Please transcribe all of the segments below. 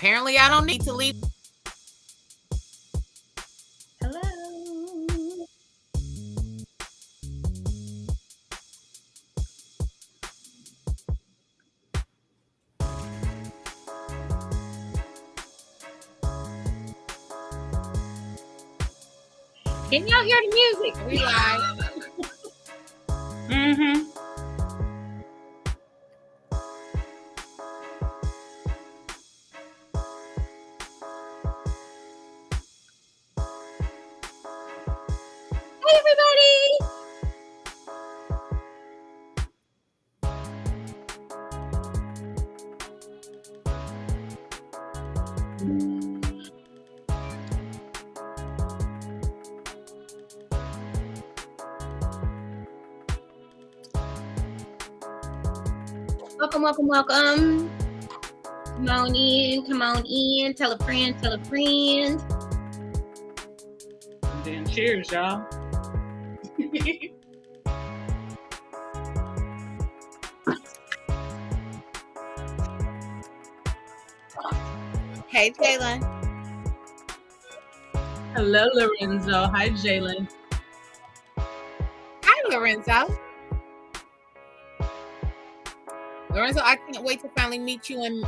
Apparently, I don't need to leave. Hello. Can y'all hear the music? We live. Mm-hmm. Hey, everybody. Welcome. Come on in. Tell a friend. And then cheers, y'all. Hey, Jalen. Hello, Lorenzo. Hi, Jalen. Hi, Lorenzo. Lorenzo, I can't wait to finally meet you in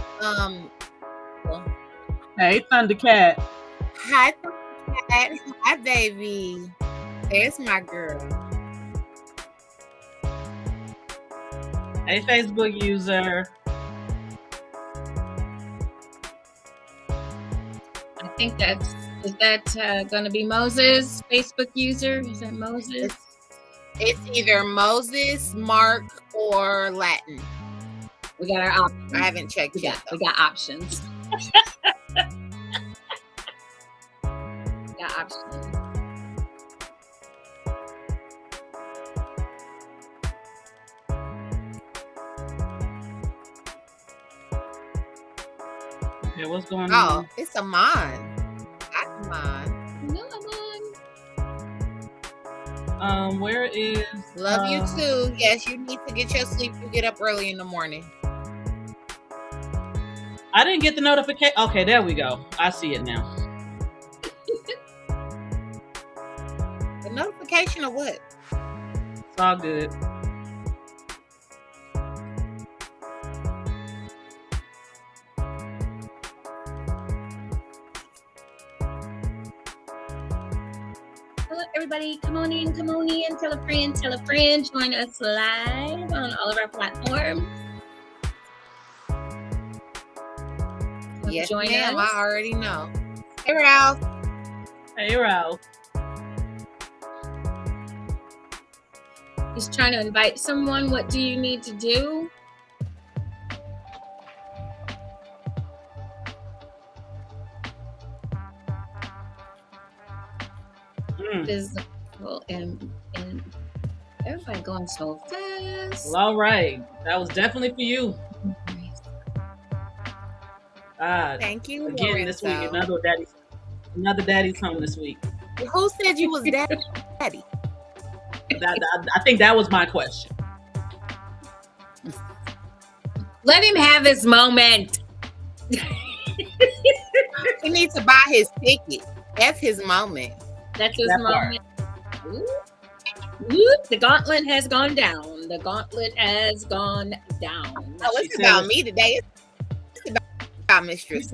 Hey, Thundercat. Hi, Thundercat. Hi, baby. There's my girl. Hey, Facebook user. I think is that going to be Moses, Facebook user? Is that Moses? It's either Moses, Mark, or Latin. We got our options. I haven't checked yet. We got options. Okay, what's going on? Oh, it's Amon. Hi, Amon. No, Amon. Where is... Love you too. Yes, you need to get your sleep. You get up early in the morning. I didn't get the notification. Okay, there we go. I see it now. The notification of what? It's all good. Hello, everybody. Come on in. Tell a friend. Join us live on all of our platforms. Yes, join ma'am. us. I already know. Hey, Ralph. Hey, Ralph. Just trying to invite someone. What do you need to do? Physical and everybody going so fast. Well, all right. That was definitely for you. Thank you. Again, Lorenzo. this week, another daddy's home this week. Who said you was daddy? I think that was my question. Let him have his moment. He needs to buy his ticket. That's his moment. That's his moment. Ooh, the gauntlet has gone down. Oh, it's about me today. It's about Mistress.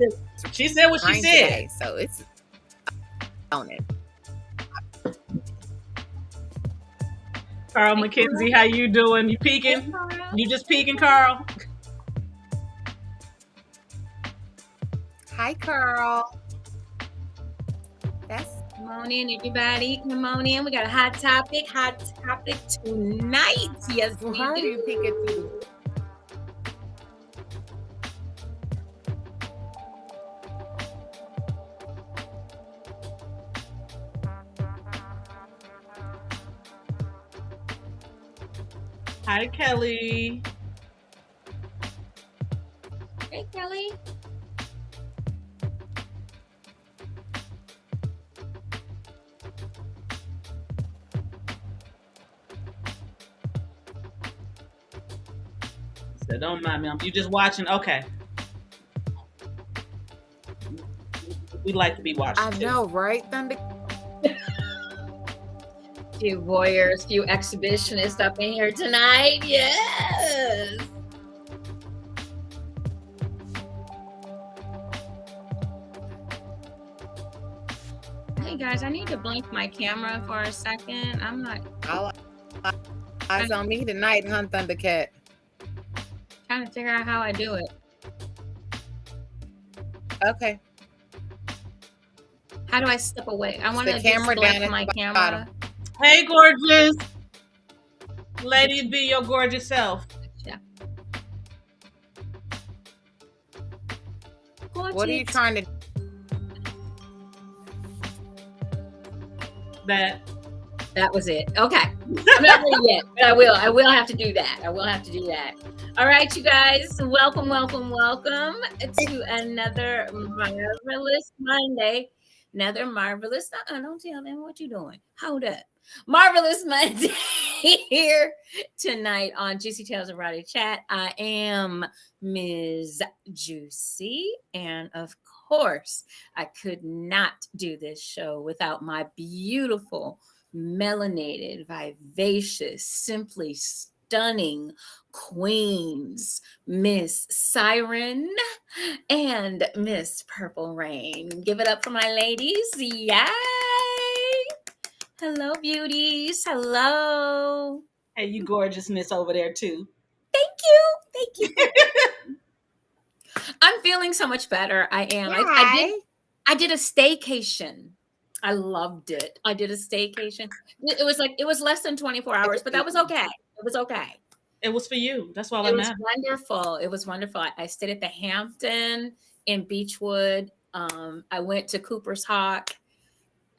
She said what she said. Today, so it's on it. Carl McKenzie, how you doing? You peeking? You just peeking, Carl? Hi, Carl. Come on in, everybody. Come on in. We got a hot topic tonight. Yes, we How do do. you peek at you? Hi, Kelly. Hey, Kelly. So don't mind me. You just watching? Okay. We like to be watched I too. know, right, Thunder? Few voyeurs, few exhibitionists up in here tonight. Yes. Hey guys, I need to blink my camera for a second. I'm not Eyes on me tonight, huh, Thundercat? trying to figure out how I do it. Okay. How do I step away? I want to camera just blink down at my the camera. bottom. Hey, gorgeous. Lady, be your gorgeous self. Yeah. What are you trying to? That was it. Okay. I'm not ready yet, but I will. I will have to do that. All right, you guys. Welcome to another marvelous Monday. Another marvelous. Don't tell them what you're doing. Hold up. Marvelous Monday here tonight on Juicy Tales of Erotic Chat. I am Ms. JewCee, and of course, I could not do this show without my beautiful, melanated, vivacious, simply stunning queens, Miss Syren and Miss Purple Rain. Give it up for my ladies. Yay! Hello, beauties. Hello. Hey, you gorgeousness over there too. Thank you. I'm feeling so much better. I am. I did a staycation. I loved it. I did a staycation. It was less than 24 hours, but that was okay. It was okay. It was for you. That's all that matters. It was wonderful. I stayed at the Hampton in Beechwood. I went to Cooper's Hawk,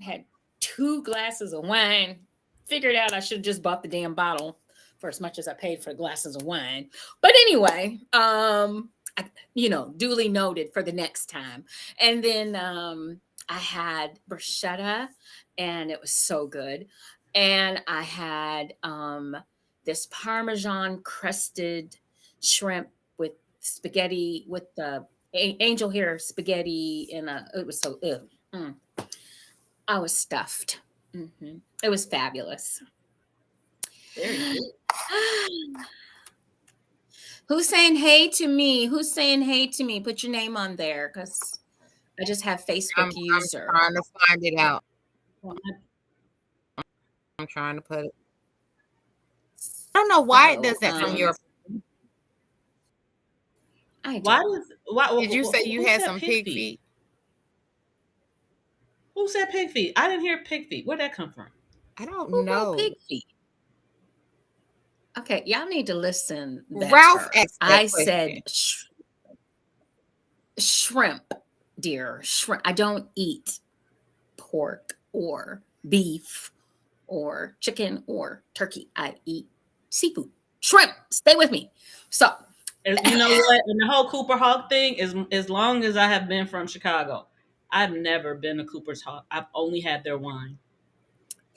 had 2 glasses of wine, figured out I should have just bought the damn bottle for as much as I paid for glasses of wine. But anyway, duly noted for the next time. And then I had bruschetta, and it was so good. And I had this Parmesan crusted shrimp with spaghetti, with the angel hair spaghetti, and it was so I was stuffed. Mm-hmm. It was fabulous. Very good. Who's saying hey to me? Put your name on there, because I just have Facebook user. I'm trying to find it out. I'm trying to put it. I don't know why it does that from your. Why did you say you had some pig feet? Who said pig feet? I didn't hear pig feet. Where'd that come from? I don't know. Pig feet. Okay, y'all need to listen. Ralph asked that I question. said shrimp, dear. Shrimp. I don't eat pork or beef or chicken or turkey. I eat seafood. Shrimp. Stay with me. So, you know what? And the whole Cooper Hawk thing is, as long as I have been from Chicago, I've never been to Cooper's Hawk. I've only had their wine.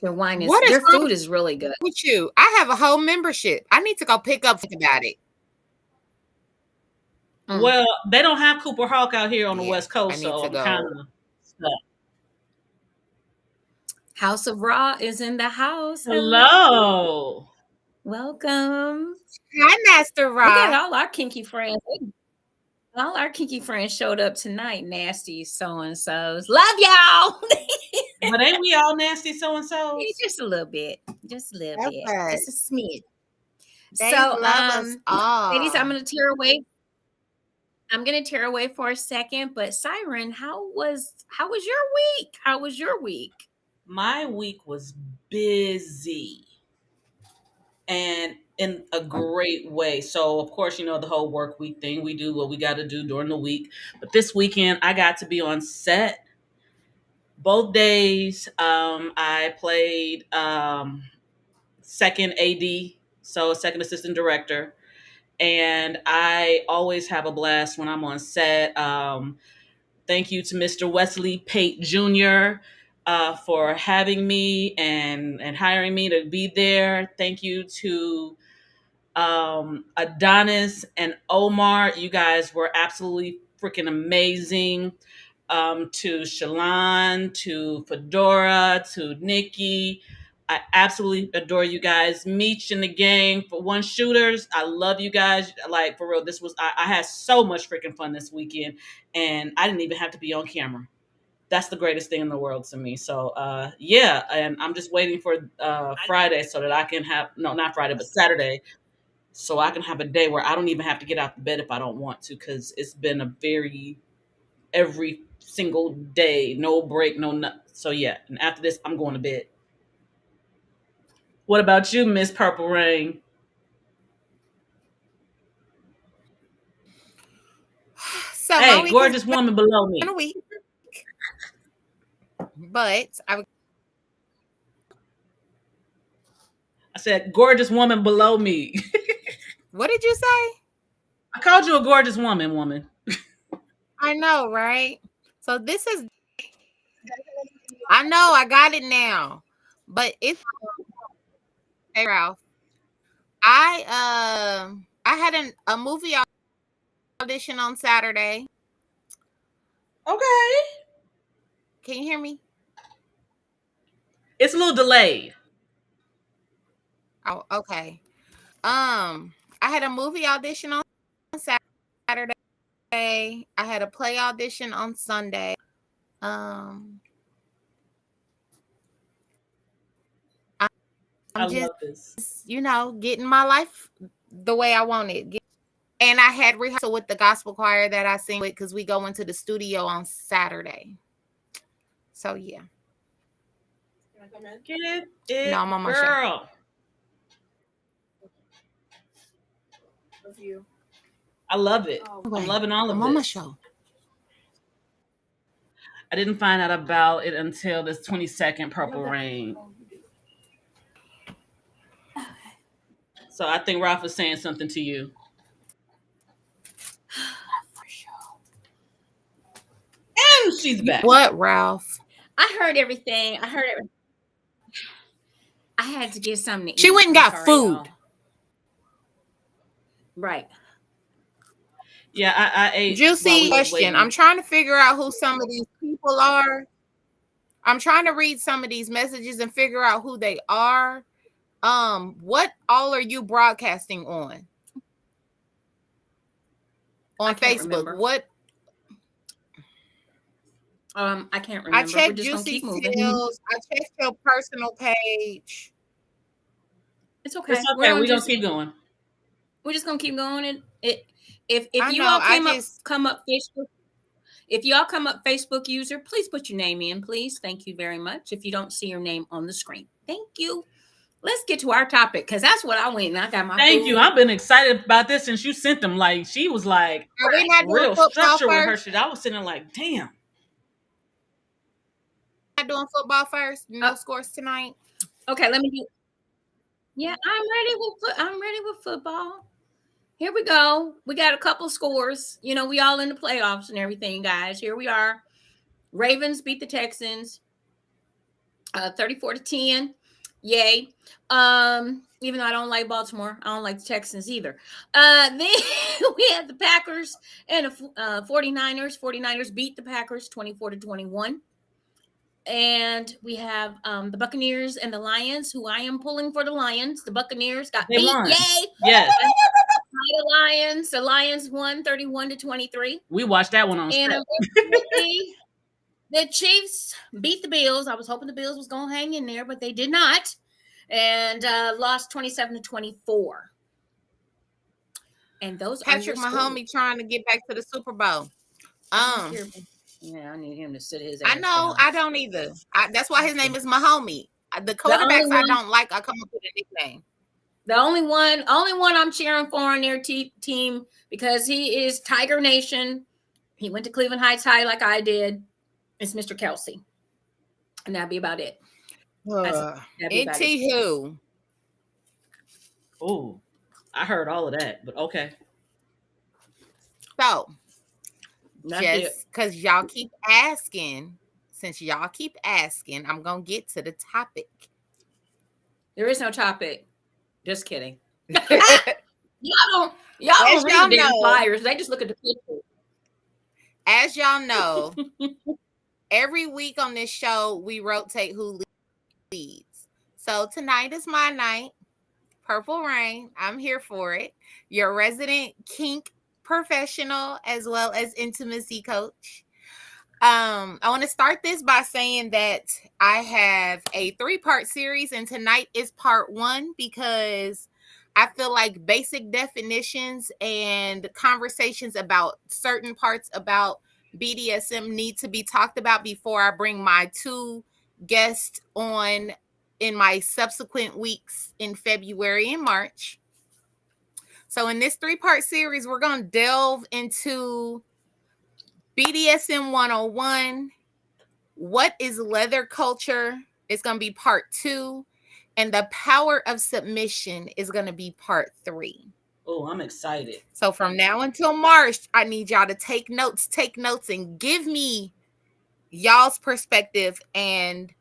Their food is really good. With you, I have a whole membership. I need to go pick up about it. Well, they don't have Cooper Hawk out here on the West Coast, so I'm kind of stuck. House of Raw is in the house. Hello. Welcome. Hi, Master Raw. We got all our kinky friends. All our kinky friends showed up tonight. Nasty so-and-sos. Love y'all. But ain't we all nasty so-and-sos? Just a little bit. Just a little bit. Just a smidge. They love us all. Ladies, I'm going to tear away. I'm going to tear away for a second. But Syren, how was your week? How was your week? My week was busy. And in a great way. So, of course, the whole work week thing. We do what we got to do during the week. But this weekend, I got to be on set. Both days, I played second AD, so second assistant director. And I always have a blast when I'm on set. Thank you to Mr. Wesley Pate Jr. For having me and hiring me to be there. Thank you to Adonis and Omar. You guys were absolutely freaking amazing. to Shalon, to Fedora, to Nikki. I absolutely adore you guys. Meech and the gang for one shooters. I love you guys. Like for real, this was I had so much freaking fun this weekend, and I didn't even have to be on camera. That's the greatest thing in the world to me. So yeah, and I'm just waiting for Friday so that I can have not Friday but Saturday, so I can have a day where I don't even have to get out the bed if I don't want to, because it's been a very every single day, no break, no nothing. So yeah, and after this, I'm going to bed. What about you, Miss Purple Rain? So my Hey, week has gorgeous woman below been me. a week, but I said, gorgeous woman below me. what did you say? I called you a gorgeous woman. I know, right? So this is, I know, I got it now, but it's hey, Ralph. I had a movie audition on Saturday. Okay. Can you hear me? It's a little delayed. Oh, okay. I had a movie audition on Saturday. I had a play audition on Sunday. Um, I I'm just, love this. getting my life the way I want it. And I had rehearsal with the gospel choir that I sing with because we go into the studio on Saturday. So yeah. Get No, it, I'm on my show. girl. I love it. I'm loving all of I'm on my this. show. I didn't find out about it until this 22nd Purple Rain. So I think Ralph is saying something to you. And she's back. What, Ralph? I heard everything. I heard it. I had to get something to eat. She went and got food. Y'all. Right. Yeah, I ate. JewCee, question. I'm trying to figure out who some of these people are. I'm trying to read some of these messages and figure out who they are. What all are you broadcasting on? On Facebook. Remember. What? I can't remember. I checked We're just gonna keep moving. I checked your personal page. It's okay. It's okay. We're gonna keep going. We're just gonna keep going. If you all come up Facebook, if y'all come up Facebook user, please put your name in, please. Thank you very much. If you don't see your name on the screen, thank you. Let's get to our topic because that's what I went and I got my. Thank you. I've been excited about this since you sent them. Like she was like, are we not doing real structure with her shit. I was sitting there like, damn. Not doing football first. No scores tonight. Okay, let me do. Yeah, I'm ready with football. Here we go. We got a couple scores. We all in the playoffs and everything, guys. Here we are. Ravens beat the Texans 34-10. Yay. Even though I don't like Baltimore, I don't like the Texans either. Then we had the Packers and the 49ers. 49ers beat the Packers 24-21. And we have the Buccaneers and the Lions, who I am pulling for the Lions. The Buccaneers got beat. Won. Yay. Yes. The Lions won 31-23. We watched that one on and the Chiefs beat the Bills. I was hoping the Bills was going to hang in there, but they did not. And lost 27-24. And those Patrick Mahomes trying to get back to the Super Bowl. Yeah, I need him to sit his ass I know. down. I don't either. That's why his name is Mahomes. The quarterbacks I don't like, I come up with a nickname. The only one I'm cheering for on their team because he is Tiger Nation. He went to Cleveland Heights High like I did. It's Mr. Kelsey. And that'd be about it. It who? Oh, I heard all of that, but okay. So, just because y'all keep asking, I'm going to get to the topic. There is no topic. Just kidding. Y'all don't read the damn flyers. They just look at the picture. as y'all know, every week on this show, we rotate who leads. So tonight is my night. Purple Rain. I'm here for it. Your resident kink professional as well as intimacy coach. I want to start this by saying that I have a 3-part series, and tonight is part 1 because I feel like basic definitions and conversations about certain parts about BDSM need to be talked about before I bring my 2 guests on in my subsequent weeks in February and March. So in this 3-part series, we're going to delve into BDSM 101. What is leather culture? It's going to be part 2. And the power of submission is going to be part 3. Oh, I'm excited. So from now until March, I need y'all to take notes, and give me y'all's perspective and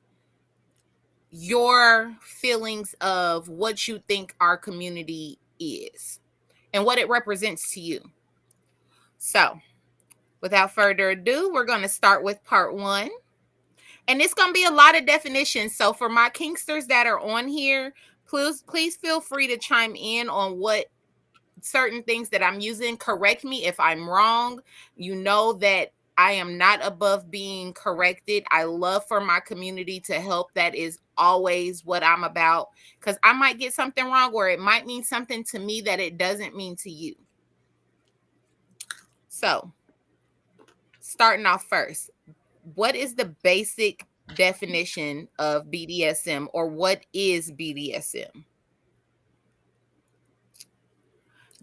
your feelings of what you think our community is and what it represents to you. So without further ado, we're going to start with part 1. And it's going to be a lot of definitions. So for my kinksters that are on here, please feel free to chime in on what certain things that I'm using. Correct me if I'm wrong. You know that I am not above being corrected. I love for my community to help. That is always what I'm about, because I might get something wrong or it might mean something to me that it doesn't mean to you. So starting off first, what is the basic definition of BDSM, or what is BDSM?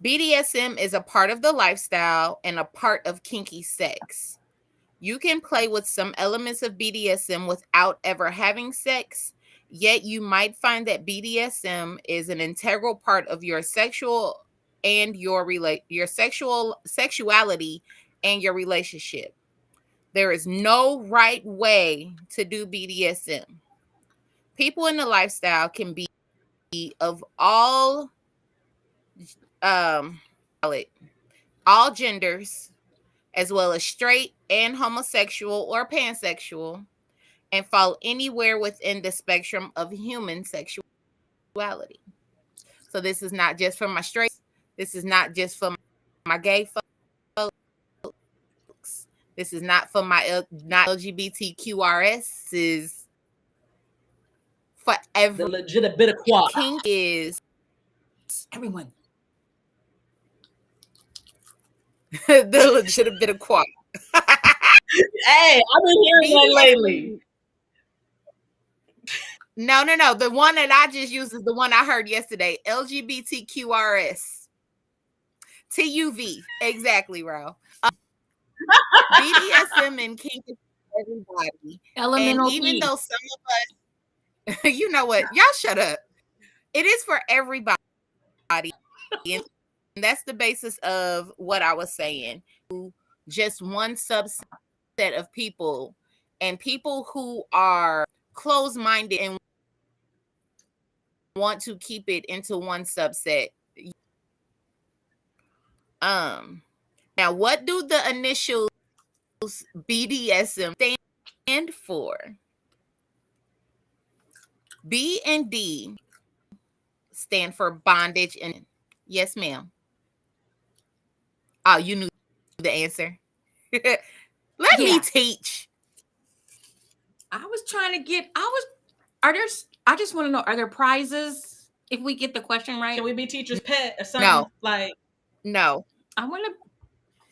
BDSM is a part of the lifestyle and a part of kinky sex. You can play with some elements of BDSM without ever having sex, yet you might find that BDSM is an integral part of your sexual and your sexuality and your relationship. There is no right way to do BDSM. People in the lifestyle can be of all all genders, as well as straight and homosexual or pansexual, and fall anywhere within the spectrum of human sexuality. So this is not just for my straight, this is not just for my gay folks, this is not for my not LGBTQRS, this is for The legit bit of quad. Kink is Everyone. the legit bit of quad. Hey, I've been hearing that lately. No. The one that I just used is the one I heard yesterday. LGBTQRS. TUV. Exactly, Ro. BDSM and kink is for everybody. Elemental And even P. though some of us, you know what? Y'all shut up. It is for everybody. And that's the basis of what I was saying. Just one subset of people, and people who are closed-minded and want to keep it into one subset. Now, what do the initials BDSM stand for? B and D stand for bondage and yes, ma'am. Oh, you knew the answer. Let me teach. I was trying to get. I just want to know: are there prizes if we get the question right? Can we be teacher's pet or something? No. Like, no. I want to.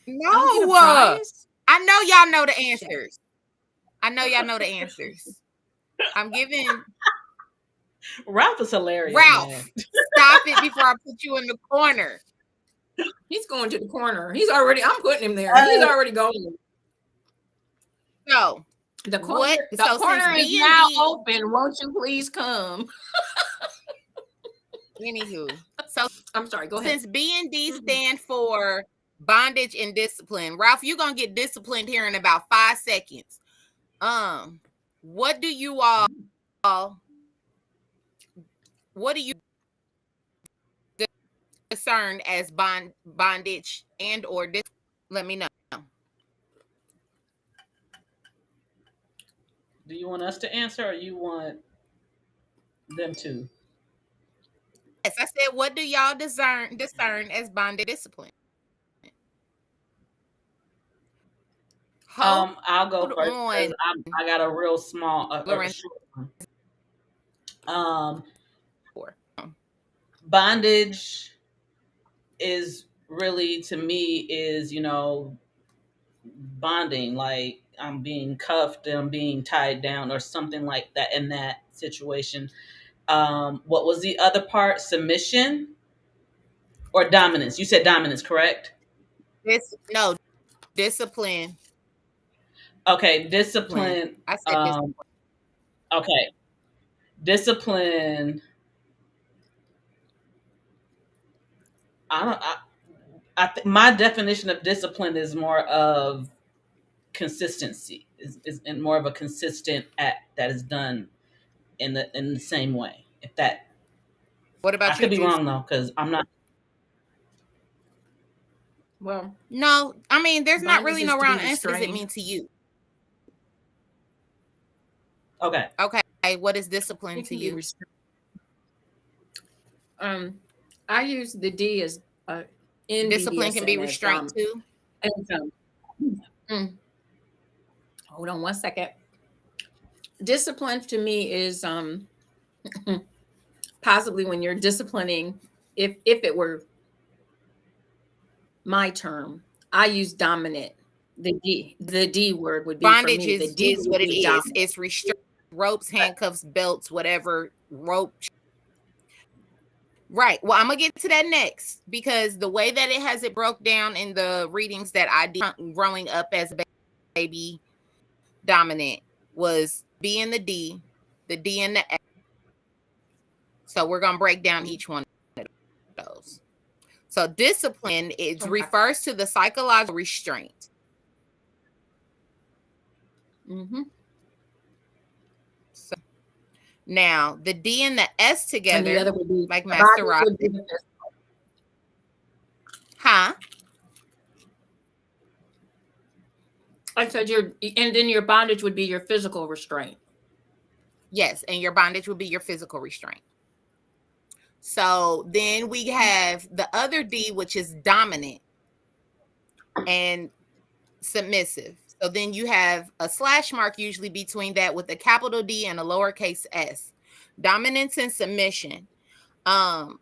No. Get a prize? I know y'all know the answers. I know y'all know the answers. I'm giving. Ralph is hilarious. Ralph, man. Stop it before I put you in the corner. He's going to the corner. I'm putting him there. He's already going. So the corner is now open. Won't you please come? Anywho, so I'm sorry. Go ahead. Since B and D stand for bondage and discipline, Ralph, you're gonna get disciplined here in about 5 seconds. What do you all? What do you discern as bondage and or let me know? Do you want us to answer, or you want them to? Yes, I said, what do y'all discern as bonded discipline? Hold I'll go first because on, I got a real small, a Lorenzo. short one. Um, For. Bondage is really, to me, is, bonding, like I'm being cuffed and I'm being tied down or something like that in that situation. What was the other part? Submission or dominance? You said dominance, correct? This no discipline. Okay, Discipline. discipline. I said Um, discipline. okay, discipline. I don't. My definition of discipline is more of consistency. Is and more of a consistent act that is done in the same way. If that, What I about you, could be Juice? wrong though, because I'm not. Well, No, I mean, there's not bondage really is no to be round answer. What does it restrained. mean to you? Okay. Okay, what is discipline It to can be you? restrained. I use the D as in Discipline can be BDSM as restraint too. and, mm, hold on one second. Discipline to me is possibly when you're disciplining. If it were my term, I use dominant. The D word would be for Bondage me. The D is would what it be is. dominant. It's restraint, ropes, handcuffs, belts, whatever rope. Right. Well, I'm gonna get to that next because the way that it has it broke down in the readings that I did growing up as a baby, dominant was B and the D and the F. So we're gonna break down each one of those. So discipline, it Okay. refers to the psychological restraint. Mm-hmm. So now the D and the S And the together, other would be like the Master body Rock. would be the physical. Huh? I said and then your bondage would be your physical restraint. Yes, and your bondage would be your physical restraint. So then we have the other D, which is dominant and submissive. So then you have a slash mark usually between that with a capital D and a lowercase s. Dominance and submission. Um,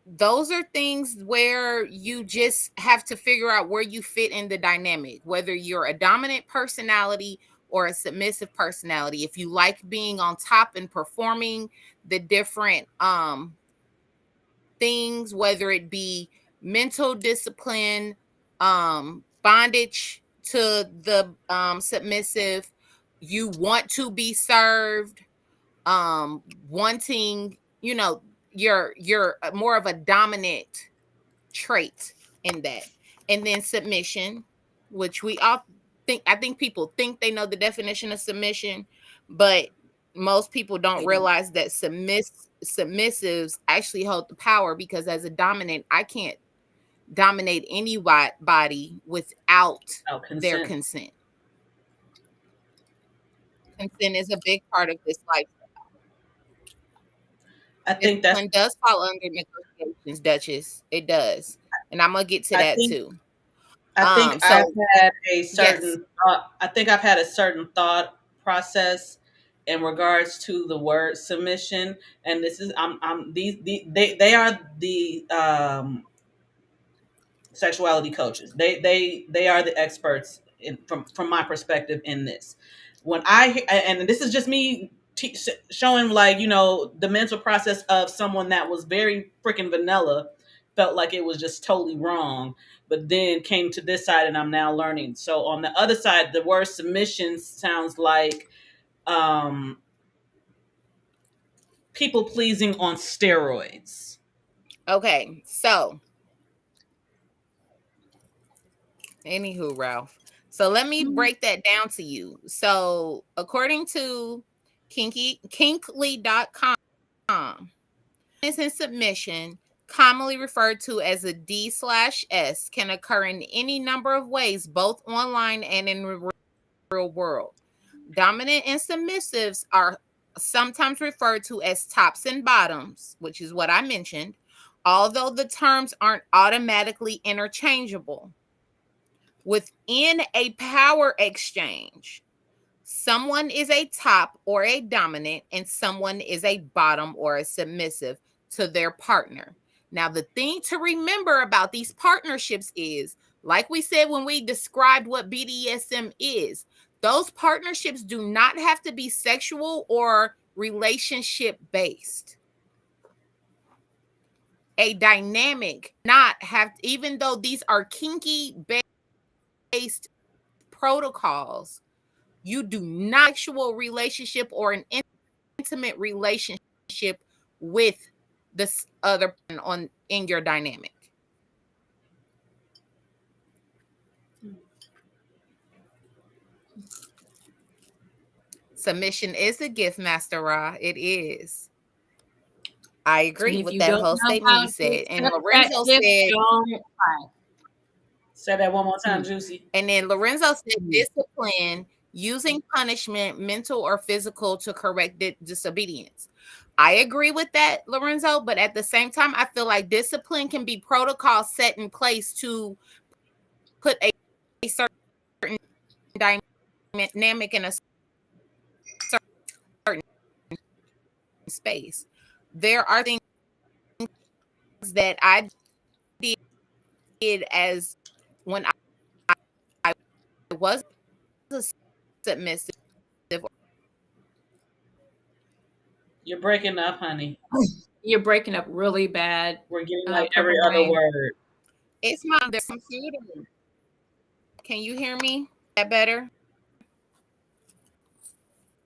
those are things where you just have to figure out where you fit in the dynamic, whether you're a dominant personality or a submissive personality. If you like being on top and performing the different things, whether it be mental discipline, bondage to the submissive, you want to be served, wanting, you're more of a dominant trait in that. And then submission, which we all I think people think they know the definition of submission, but most people don't They don't. realize that submissives actually hold the power, because as a dominant, I can't dominate anybody without Oh, their consent. consent. Consent is a big part of this life. I think that's. Discipline does fall under negotiations, Duchess. It does. And I'm gonna get to I that think. too. I think I've So had a yes. certain thought. I think I've had a certain thought process in regards to the word submission, and this is I'm they are the sexuality coaches. They are the experts from my perspective in this. When and this is just me showing, like, the mental process of someone that was very freaking vanilla, felt like it was just totally wrong, but then came to this side and I'm now learning. So on the other side, the word submission sounds like um people pleasing on steroids. Okay. So anywho, Ralph. So let me Mhm. break that down to you. So according to kinkly.com, is in submission, commonly referred to as a D/S, can occur in any number of ways, both online and in the real world. Dominant and submissives are sometimes referred to as tops and bottoms, which is what I mentioned, although the terms aren't automatically interchangeable. Within a power exchange, someone is a top or a dominant, and someone is a bottom or a submissive to their partner. Now, the thing to remember about these partnerships is, like we said when we described what BDSM is, those partnerships do not have to be sexual or relationship based. A dynamic not have, even though these are kinky based protocols, you do not sexual relationship or an intimate relationship with this other on in your dynamic. Submission is a gift, Master Ra. It is. I agree with that whole statement you said. And Lorenzo said, Say that one more time, Juicy. And then Lorenzo said, discipline, using punishment, mental or physical, to correct disobedience. I agree with that, Lorenzo, but at the same time, I feel like discipline can be protocol set in place to put a certain dynamic in a certain space. There are things that I did as when I was a submissive. You're breaking up, honey. You're breaking up really bad. We're getting like every other word. It's my computer. Can you hear me? Is that better?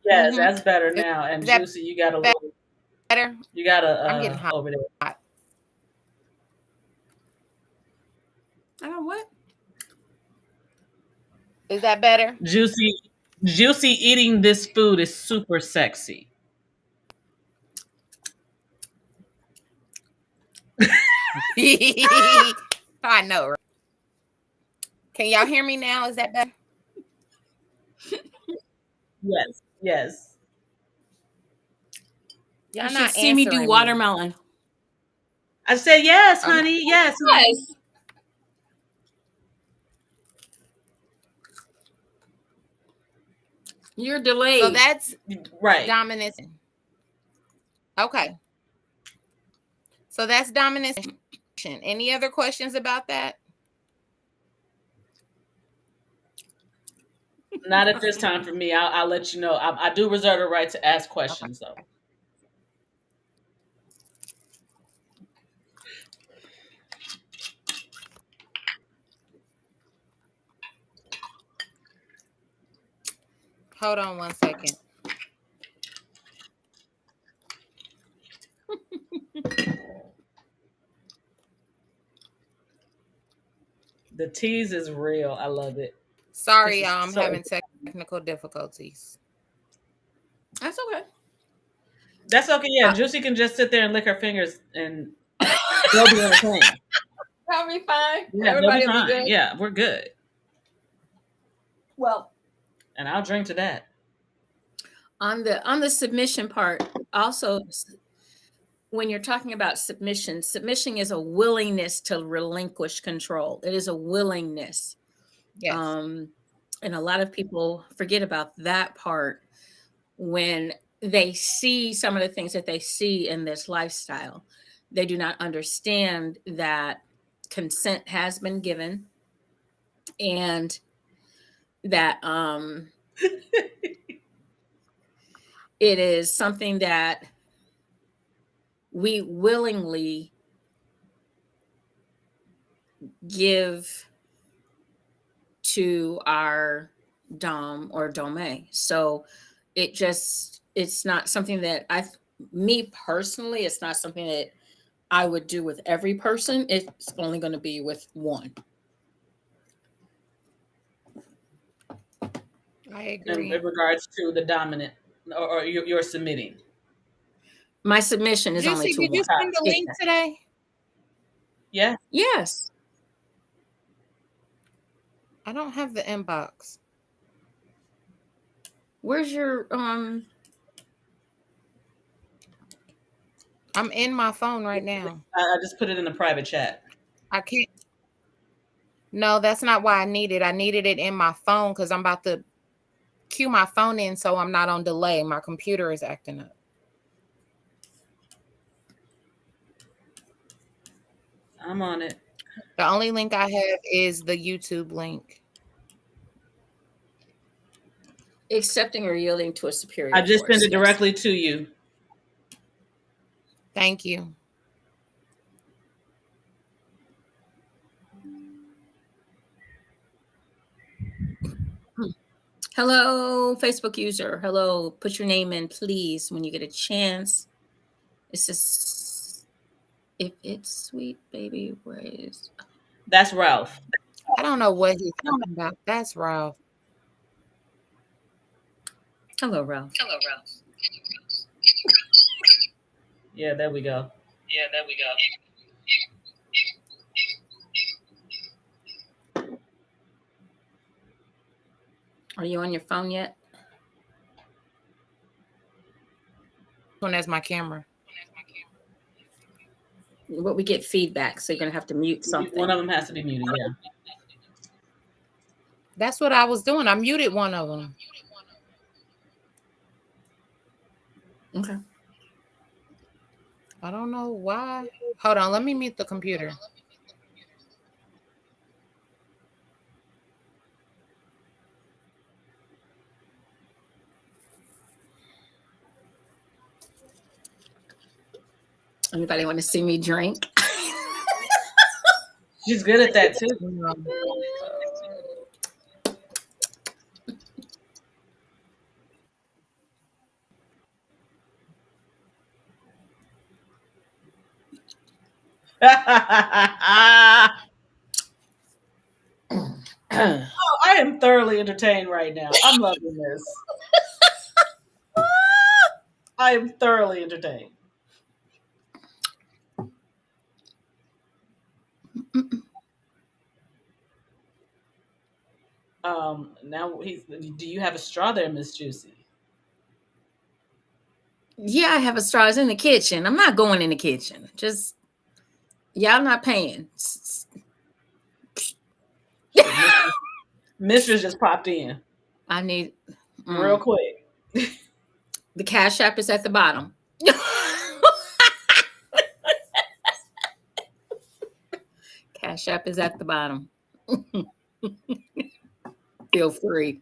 Yes, that's better now. And Juicy, you got a little better. You got a I'm getting hot over there. I don't what? Is that better? Juicy eating this food is super sexy. I know. Right? Can y'all hear me now? Is that better? Yes, yes. Y'all you not see me do watermelon. I said yes, honey. Yes. Yes. You're delayed. So that's right. Dominance. Okay. So that's domination. Any other questions about that? Not at this time for me. I'll let you know. I do reserve the right to ask questions, though. Hold on one second. The tease is real. I love it. Sorry, y'all. I'm having technical difficulties. That's okay. That's okay. Yeah, Juicy can just sit there and lick her fingers, and they'll be okay. That'll be fine. Yeah, everybody will be good. Yeah, we're good. Well, and I'll drink to that. On the submission part, also, when you're talking about submission is a willingness to relinquish control. It is a willingness. Yes. And a lot of people forget about that part when they see some of the things that they see in this lifestyle. They do not understand that consent has been given and that it is something that we willingly give to our dom or dome. So it's not something that me personally, it's not something that I would do with every person. It's only going to be with one. I agree. In regards to the dominant or you're submitting. My submission is only to one. Did you send the link today? Yeah. Yes. I don't have the inbox. Where's your I'm in my phone right now. I just put it in a private chat. I can't. No, that's not why I need it. I needed it in my phone because I'm about to cue my phone in so I'm not on delay. My computer is acting up. I'm on it. The only link I have is the YouTube link. accepting or yielding to a superior I just force? sent it Yes. directly to you. Thank you. Hello, Facebook user. Hello. Put your name in, please, when you get a chance. It's just, if it's sweet baby, where is? That's Ralph. I don't know what he's talking about. That's Ralph. Hello, Ralph. Yeah, there we go. Are you on your phone yet? One as my camera. But we get feedback, so you're gonna have to mute something. One of them has to be muted. Yeah. That's what I was doing. I muted one of them. Okay. I don't know why. Hold on. Let me mute the computer. Anybody want to see me drink? She's good at that too. Oh, I am thoroughly entertained right now. I'm loving this. I am thoroughly entertained. Now do you have a straw there, Miss JewCee? Yeah, I have a straw. It's in the kitchen. I'm not going in the kitchen. Just y'all not paying. Mistress just popped in I need real quick. the Cash App is at the bottom. Cash App is at the bottom. Feel free.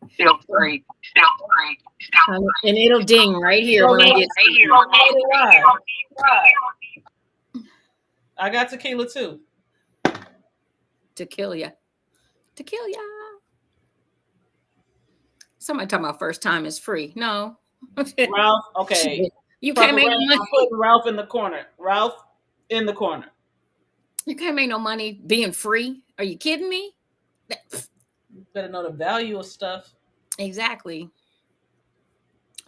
And it'll ding right here when I get I got tequila too. to kill ya. Somebody talking about first time is free. No. Ralph, okay. You can't make no money. Putting Ralph in the corner. Ralph in the corner. You can't make no money being free. Are you kidding me? You better know the value of stuff. Exactly.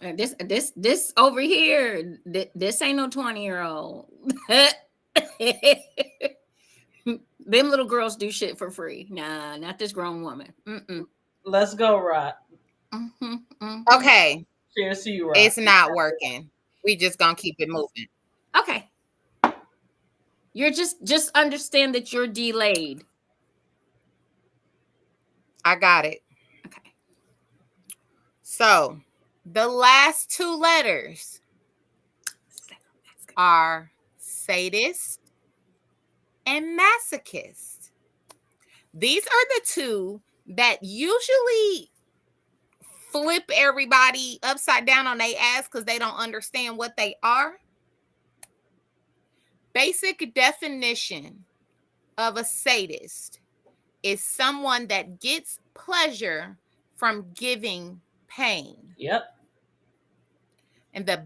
This over here, this ain't no 20-year-old. Them little girls do shit for free. Nah, not this grown woman. Let's go, Rod. Okay. Cheers to you, Rod. It's not working. We just gonna keep it moving. Okay. You're just understand that you're delayed. I got it. Okay. So the last two letters are sadist and masochist. These are the two that usually flip everybody upside down on their ass because they don't understand what they are. Basic definition of a sadist is someone that gets pleasure from giving pain. Yep. And the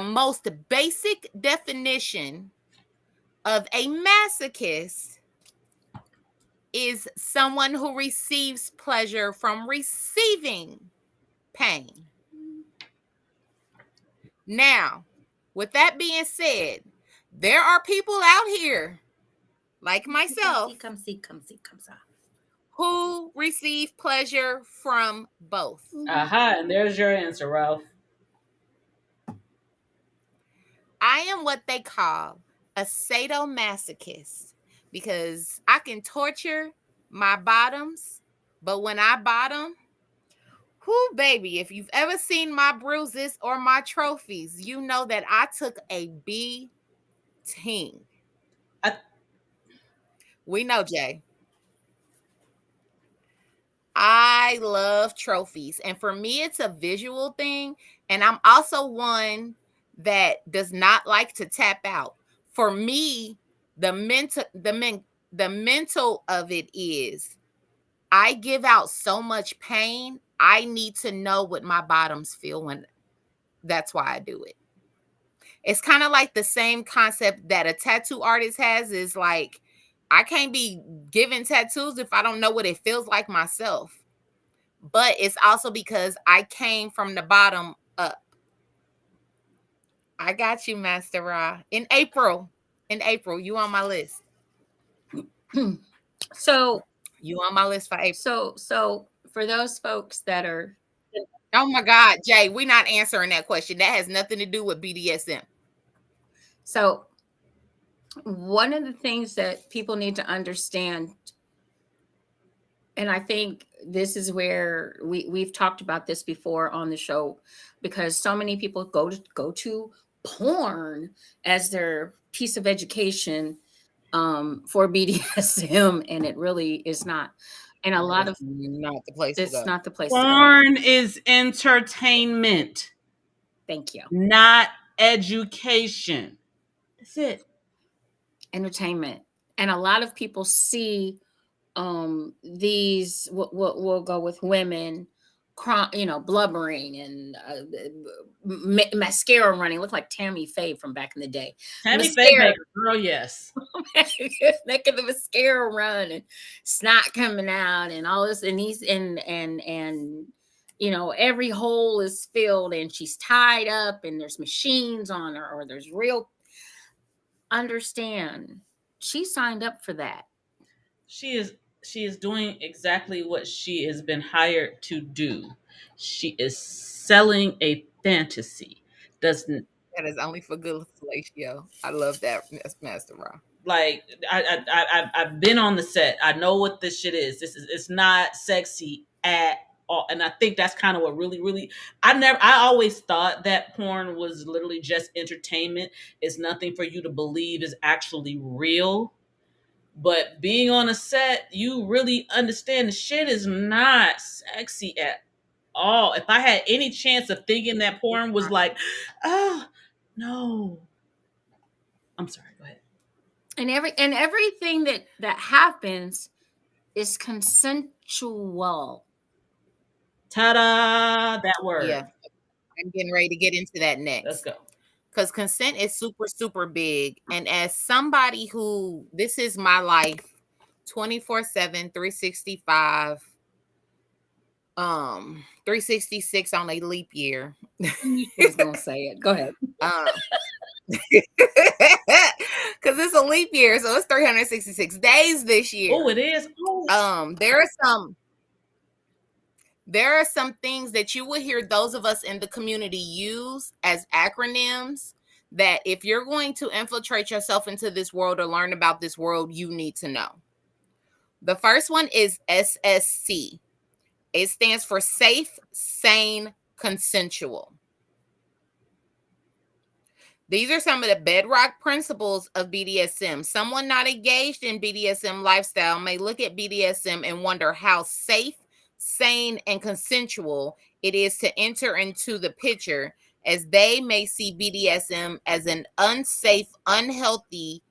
most basic definition of a masochist is someone who receives pleasure from receiving pain. Now, with that being said, there are people out here like myself come see. Who receive pleasure from both? Aha, and there's your answer, Ralph. I am what they call a sadomasochist because I can torture my bottoms, but when I bottom, whoo, baby, if you've ever seen my bruises or my trophies, you know that I took a beating. I, We know, Jay. I love trophies. And for me, it's a visual thing. And I'm also one that does not like to tap out. For me, the mental of it is I give out so much pain. I need to know what my bottoms feel when that's why I do it. It's kind of like the same concept that a tattoo artist has is like I can't be giving tattoos if I don't know what it feels like myself. But it's also because I came from the bottom up. I got you, Master Ra. In April, you on my list. So You on my list for April. so for those folks that are Oh my God, Jay, we're not answering that question. That has nothing to do with BDSM. so one of the things that people need to understand, and I think this is where we've talked about this before on the show, because so many people go to porn as their piece of education for BDSM, and it really is not. And a lot It's of not the place to it's go. not the place to go. porn is entertainment, Thank you. not education. That's it. Entertainment. And a lot of people see these we'll go with women blubbering and mascara running, look like Tammy Faye from back in the day. Tammy Faye Mascara, Baker, girl, yes. making the mascara run and snot coming out and all this, and these and every hole is filled and she's tied up and there's machines on her, or there's real. Understand, she signed up for that. She is doing exactly what she has been hired to do. She is selling a fantasy. Doesn't That is only for good fellatio. I love that, Master Ra. like I've been on the set. I know what this shit is. It's not sexy at all. And I think that's kind of what really I always thought that porn was literally just entertainment. It's nothing for you to believe is actually real. But being on a set, you really understand the shit is not sexy at all. If I had any chance of thinking that porn was like, oh no. I'm sorry, go ahead. And everything that happens is consensual. Ta-da! That Yeah, word. I'm getting ready to get into that Let's next. go. Because consent is super, super big. And as somebody who, this is my life 24/7, 365, 366 on a leap year. You was gonna say it. Go ahead. Because it's a leap year, so it's 366 days this year. Oh, it is. Oh. There are some things that you will hear those of us in the community use as acronyms that if you're going to infiltrate yourself into this world or learn about this world, you need to know. The first one is SSC. It stands for safe, sane, consensual. These are some of the bedrock principles of BDSM. Someone not engaged in BDSM lifestyle may look at BDSM and wonder how safe, sane, and consensual it is to enter into the picture, as they may see BDSM as an unsafe, unhealthy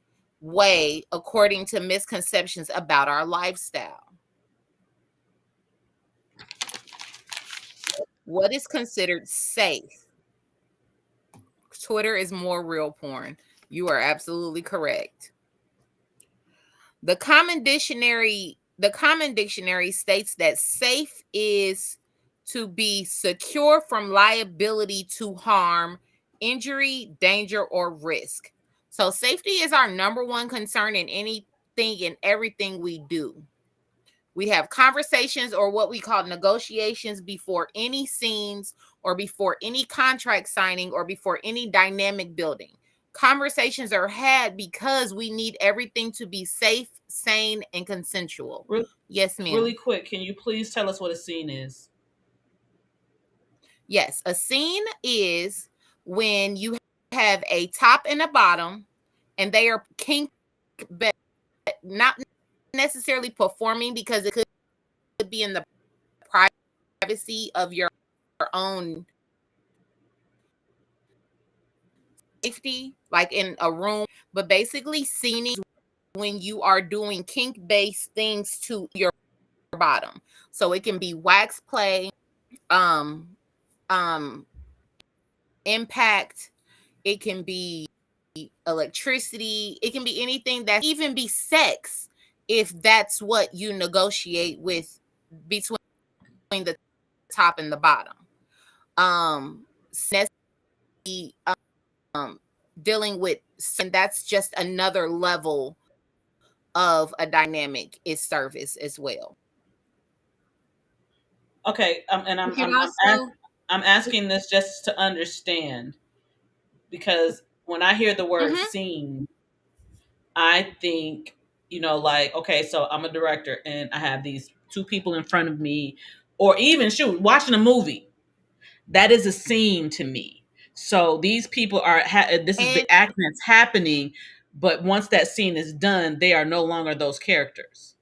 way according to misconceptions about our lifestyle. What is considered safe? Twitter is more real porn. You are absolutely correct. The common dictionary states that safe is to be secure from liability to harm, injury, danger, or risk. So safety is our number one concern in anything and everything we do. We have conversations or what we call negotiations before any scenes or before any contract signing or before any dynamic building. Conversations are had because we need everything to be safe, sane, and consensual. Yes, ma'am. Really quick, can you please tell us what a scene is? Yes, a scene is when you have a top and a bottom, and they are kink, but not necessarily performing, because it could be in the privacy of your own safety, like in a room. But basically, scening when you are doing kink-based things to your bottom. So it can be wax play, um, impact. It can be electricity. It can be anything, that even be sex, if that's what you negotiate with between the top and the bottom. Dealing with, and that's just another level of a dynamic, is service as well. Okay, and I'm asking this just to understand, because when I hear the word scene, I think, like, okay, so I'm a director and I have these two people in front of me, or even shoot, watching a movie. That is a scene to me. So these people are, this is the act that's happening, but once that scene is done, they are no longer those characters.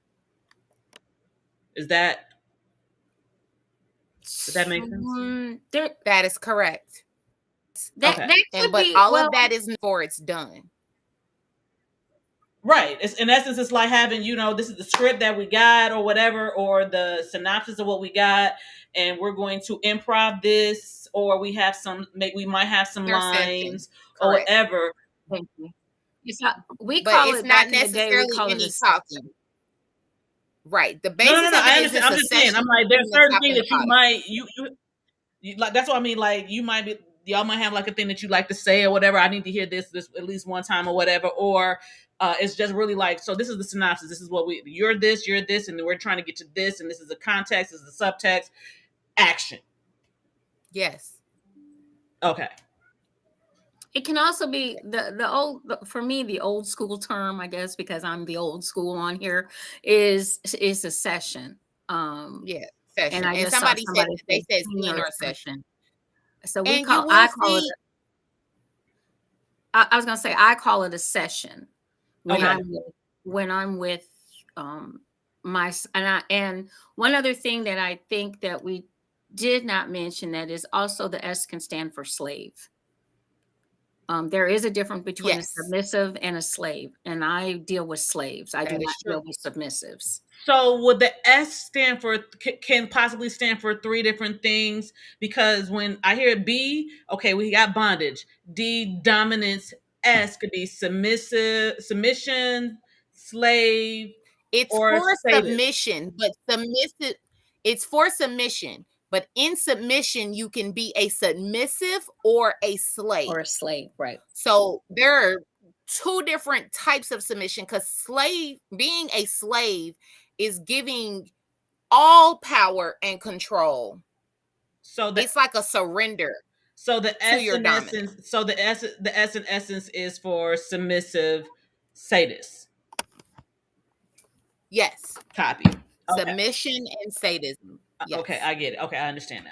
Does that make sense? That is correct. That could but be, all of that is before it's done. Right. In essence, it's like having, this is the script that we got or whatever, or the synopsis of what we got, and we're going to improv this, or we might have some lines or whatever. Thank you. We call it back in the day, we call it talking. Right. The basis of it I is, understand. I'm just saying. I'm like, there's certain things that you might you like. That's what I mean. Like, y'all might have like a thing that you like to say or whatever. I need to hear this at least one time or whatever. Or it's just really like, so this is the synopsis. This is what you're this, and we're trying to get to this, and this is the context, this is the subtext. Action. Yes. Okay. It can also be the old, for me, the old school term, I guess, because I'm the old school on here, is a session. Yeah, session. And somebody said scene or session. So I call it. I was gonna say, I call it a session when I'm with my, and one other thing that I think that we did not mention, that is also, the S can stand for slave. There is a difference between a submissive and a slave, and I deal with slaves. I do not deal with submissives. So would the S stand for, can possibly stand for three different things? Because when I hear B, okay, we got bondage. D, dominance. S could be submission, slave. It's for submission, but submissive. It's for submission, but in submission, you can be a submissive or a slave. Right. So there are two different types of submission, because being a slave is giving all power and control. So it's like a surrender. So the S in essence, the S in essence is for submissive sadist. Yes. Copy. Okay. Submission and sadism. Yes. Okay, I get it. Okay, I understand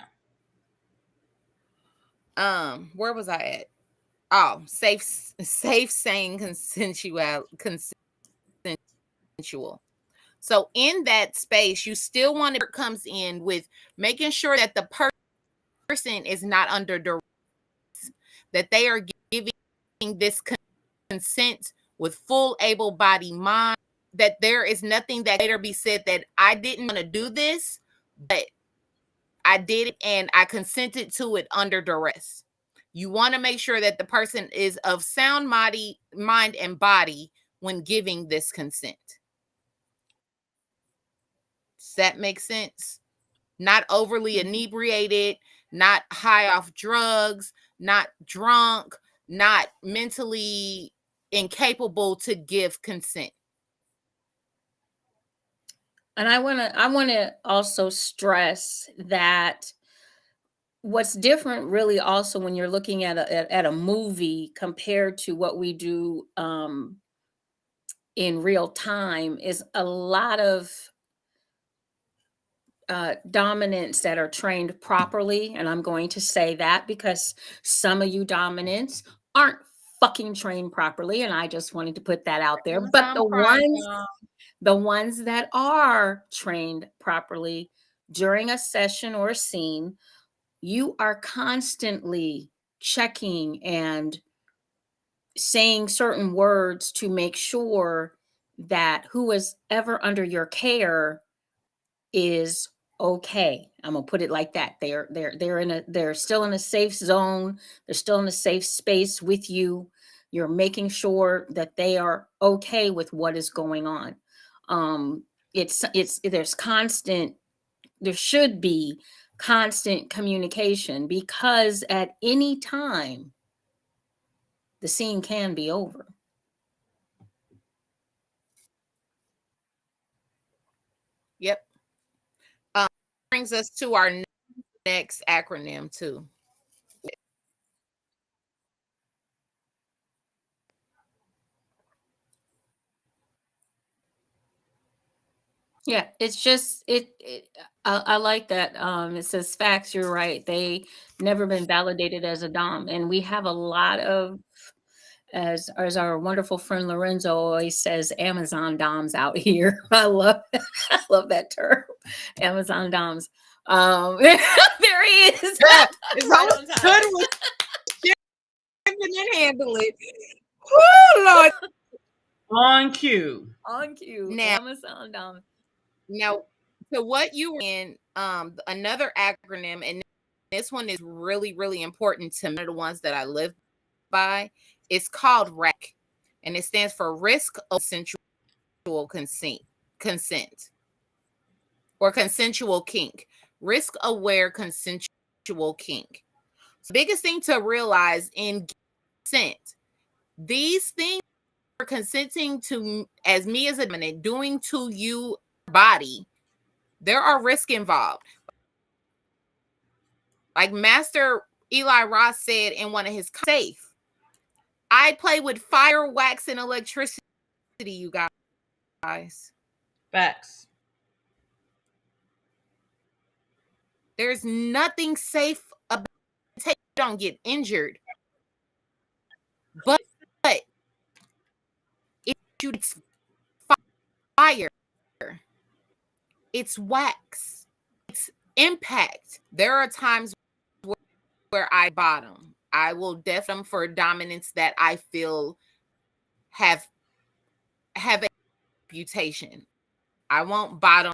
now. Where was I at? Oh, safe, sane, consensual. So in that space, you still want to comes in with making sure that the person is not under duress, that they are giving this consent with full able-bodied mind, that there is nothing that later be said that I didn't want to do this, but I did it and I consented to it under duress. You want to make sure that the person is of sound mind and body when giving this consent. Does that make sense? Not overly inebriated, not high off drugs, not drunk, not mentally incapable to give consent. And I want to also stress that what's different really also when you're looking at a movie compared to what we do in real time is a lot of dominants that are trained properly. And I'm going to say that because some of you dominants aren't fucking trained properly. And I just wanted to put that out there. But Amazon Prime, y'all. the ones that are trained properly during a session or a scene, you are constantly checking and saying certain words to make sure that who is ever under your care is okay. I'm gonna put it like that. They're still in a safe zone. They're still in a safe space with you. You're making sure that they are okay with what is going on. It's there should be constant communication because at any time the scene can be over. Yep. Brings us to our next acronym too. Yeah, it's just I like that. It says facts. You're right. They never been validated as a dom, and we have a lot of as our wonderful friend Lorenzo always says, Amazon doms out here. I love I love that term, Amazon doms. There he is. Yeah, it's Right always on time. good with shipping and handling. Woo, Lord. On cue. On cue. Now, Amazon doms. now, to what you were in, another acronym, and this one is really, really important to me, the ones that I live by. It's called RAC, and it stands for Risk of Consensual Consent, or consensual kink. Risk aware consensual kink. So the biggest thing to realize in consent, these things are consenting to, as me as a dominant, doing to you body, there are risks involved. Like Master Eli Ross said in one of his safe, I play with fire, wax, and electricity, you guys. Facts. There's nothing safe about it. You don't get injured. But it's fire, it's wax, it's impact. There are times where I bottom. I will definitely for dominance that I feel have a reputation. I won't bottom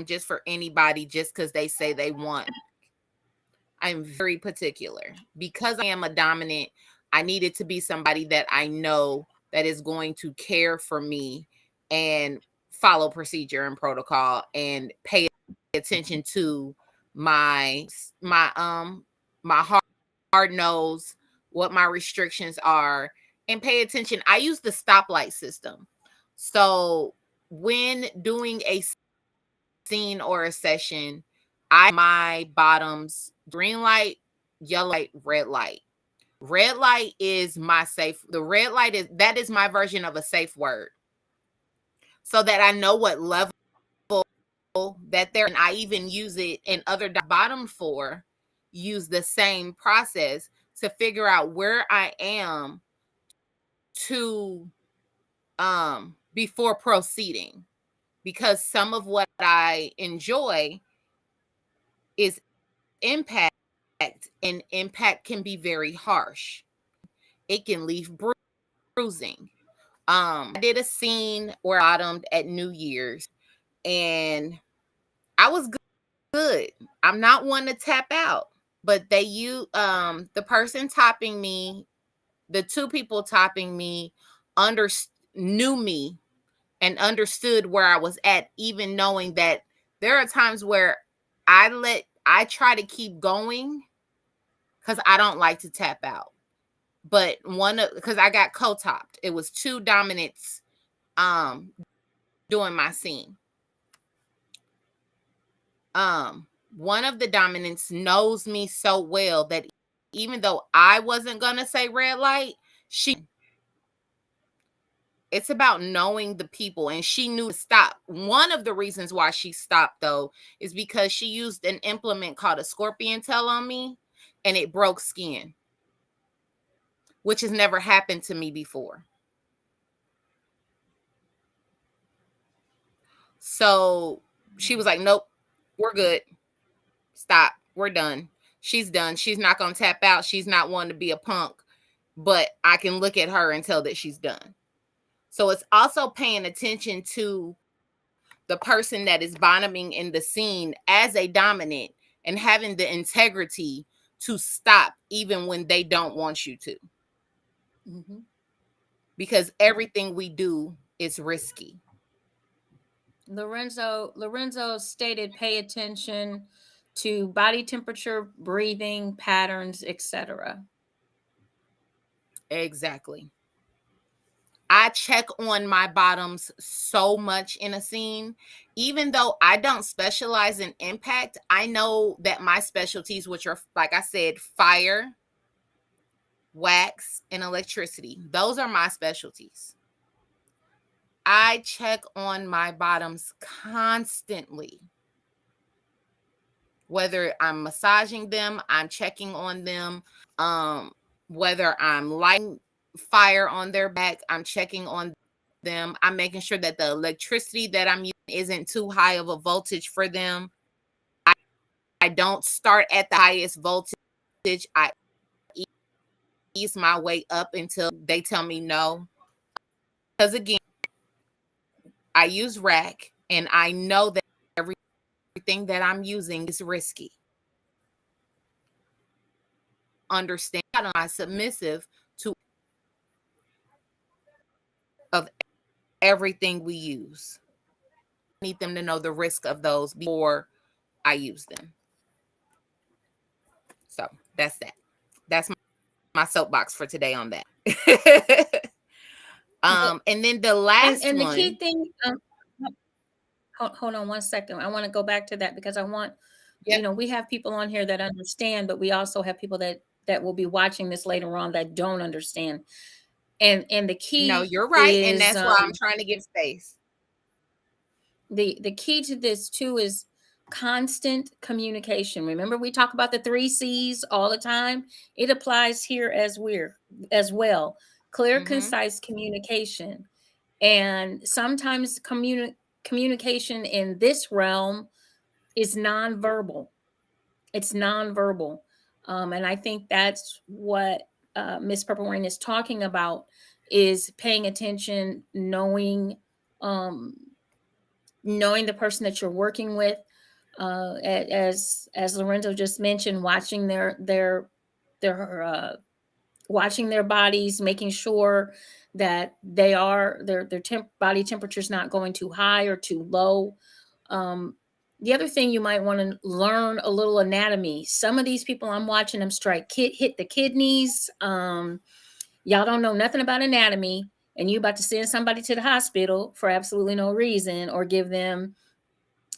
just for anybody just because they say they want. I'm very particular. Because I am a dominant, I need it to be somebody that I know that is going to care for me and follow procedure and protocol and pay attention to my hard nose, what my restrictions are, and pay attention. I use the stoplight system. So when doing a scene or a session, my bottoms green light, yellow light, red light. Red light is my safe. The red light is my version of a safe word. So that I know what level that they're, and I even use it in other bottom four, use the same process to figure out where I am to before proceeding. Because some of what I enjoy is impact, and impact can be very harsh. It can leave bruising. I did a scene where I bottomed at New Year's, and I was good. I'm not one to tap out, but the person topping me, the two people topping me, knew me and understood where I was at, even knowing that there are times where I try to keep going because I don't like to tap out. But because I got co-topped, it was two dominants doing my scene. One of the dominants knows me so well that even though I wasn't gonna say red light, it's about knowing the people, and she knew to stop. One of the reasons why she stopped, though, is because she used an implement called a scorpion tail on me, and it broke skin, which has never happened to me before. So she was like, nope, we're good. Stop. We're done. She's done. She's not going to tap out. She's not one to be a punk, but I can look at her and tell that she's done. So it's also paying attention to the person that is bottoming in the scene as a dominant and having the integrity to stop even when they don't want you to. Mm-hmm. Because everything we do is risky. Lorenzo stated, pay attention to body temperature, breathing patterns, etc. Exactly. I check on my bottoms so much in a scene. Even though I don't specialize in impact, I know that my specialties, which are, like I said, fire, wax, and electricity, those are my specialties. I check on my bottoms constantly. Whether I'm massaging them, I'm checking on them. Whether I'm lighting fire on their back, I'm checking on them. I'm making sure that the electricity that I'm using isn't too high of a voltage for them. I don't start at the highest voltage. I ease my way up until they tell me no. Because again, I use rack, and I know that everything that I'm using is risky. Understand I'm submissive to of everything we use. I need them to know the risk of those before I use them. So that's that. That's my soapbox for today on that. And then the last and the one. key thing, hold on one second. I want to go back to that because I want, we have people on here that understand, but we also have people that will be watching this later on that don't understand. And the key, no, you're right, and that's why I'm trying to give space. The key to this too is constant communication. Remember, we talk about the 3 C's all the time. It applies here as well. Clear, concise communication. And sometimes communication in this realm is nonverbal. It's nonverbal. And I think that's what Miss Purple Rain is talking about, is paying attention, knowing the person that you're working with. As Lorenzo just mentioned, watching their watching their bodies, making sure that their body temperature is not going too high or too low. The other thing, you might want to learn a little anatomy. Some of these people I'm watching them hit the kidneys. Y'all don't know nothing about anatomy, and you about to send somebody to the hospital for absolutely no reason, or give them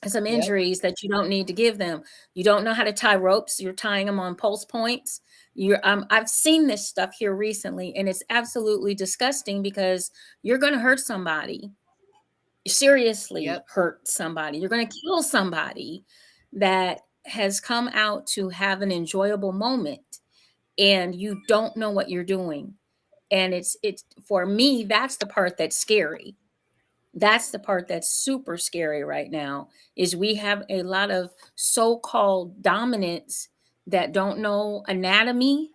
some injuries that you don't need to give them. You don't know how to tie ropes. You're tying them on pulse points. I've seen this stuff here recently, and it's absolutely disgusting because you're going to hurt somebody. Seriously hurt somebody. You're going to kill somebody that has come out to have an enjoyable moment, and you don't know what you're doing. And it's for me, that's the part that's scary. That's the part that's super scary right now, is we have a lot of so-called dominants that don't know anatomy.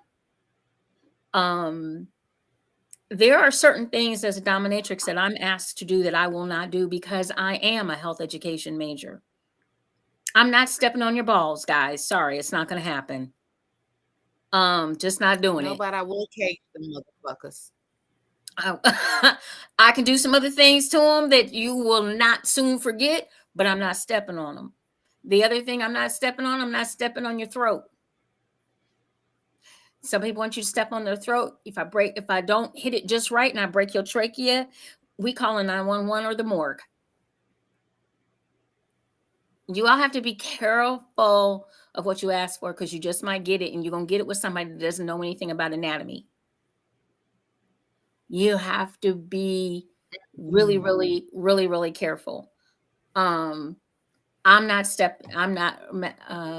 There are certain things as a dominatrix that I'm asked to do that I will not do because I am a health education major. I'm not stepping on your balls, guys. Sorry, it's not going to happen. Just not doing it. But I will cage the motherfuckers. I can do some other things to them that you will not soon forget, but I'm not stepping on them. The other thing I'm not stepping on your throat. Some people want you to step on their throat. If I don't hit it just right and I break your trachea, we call 911 or the morgue. You all have to be careful of what you ask for, because you just might get it, and you're going to get it with somebody that doesn't know anything about anatomy. You have to be really, really, really, really careful. I'm not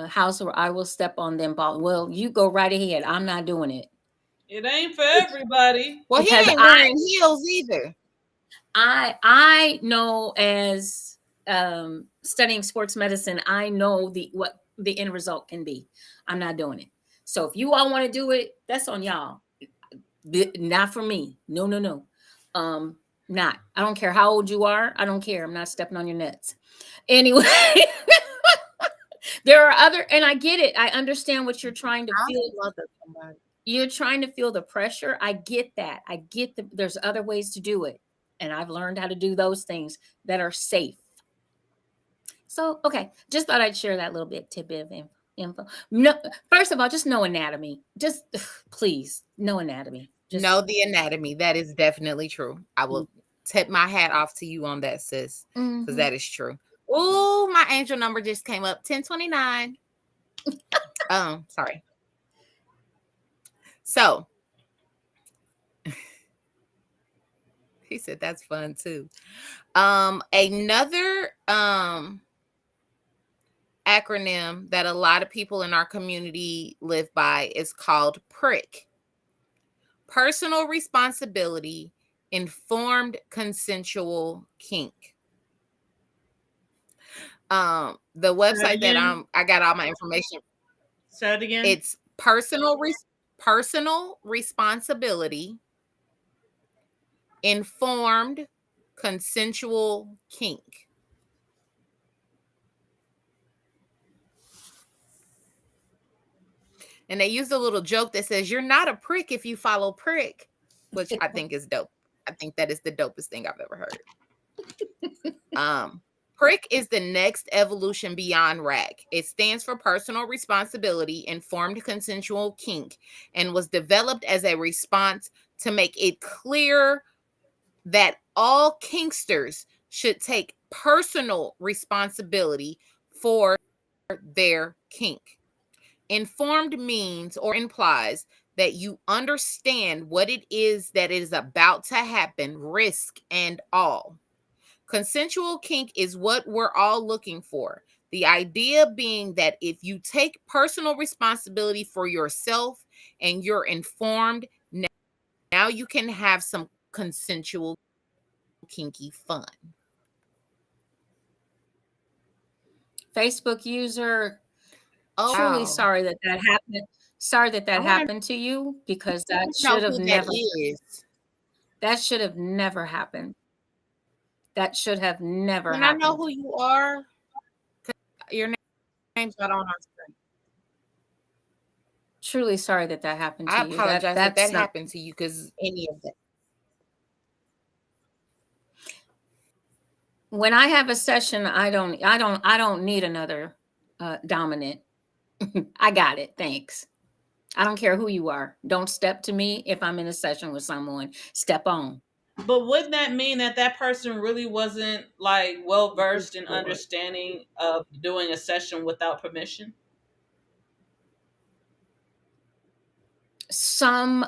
house where I will step on them ball. Well, you go right ahead. I'm not doing it. It ain't for everybody. Well, he Because ain't wearing heels either. I know, as studying sports medicine, I know what the end result can be. I'm not doing it. So if you all want to do it, that's on y'all. Not for me. No, no, no. Not. I don't care how old you are. I don't care. I'm not stepping on your nuts. Anyway, there are other, and I get it. I understand what you're trying to feel. You're trying to feel the pressure. I get that. I get there's other ways to do it. And I've learned how to do those things that are safe. So, okay. Just thought I'd share that little tidbit of info. No, first of all, just know anatomy. Just please know anatomy. Just know the anatomy. That is definitely true. I will tip my hat off to you on that, sis, because that is true. Oh, my angel number just came up, 1029. Sorry. So he said that's fun too. Another acronym that a lot of people in our community live by is called PRIC. Personal responsibility, informed consensual kink. The website that I got all my information. Say it again. It's personal responsibility, informed consensual kink. And they used a little joke that says, "You're not a prick if you follow prick," which I think is dope. I think that is the dopest thing I've ever heard. PRIC is the next evolution beyond RAC. It stands for personal responsibility, informed consensual kink, and was developed as a response to make it clear that all kinksters should take personal responsibility for their kink. Informed means or implies that you understand what it is that is about to happen, risk and all. Consensual kink is what we're all looking for. The idea being that if you take personal responsibility for yourself and you're informed, now you can have some consensual kinky fun. Facebook user, truly sorry that happened. Sorry that happened to you, because that should have never. That should have never happened. That should have never happened. I know who you are. Your name's not on our screen. Truly sorry that happened to you. I apologize that happened to you, because any of that. When I have a session, I don't need another dominant. I got it. Thanks. I don't care who you are. Don't step to me if I'm in a session with someone. Step on. But wouldn't that mean that person really wasn't like well versed in understanding of doing a session without permission? There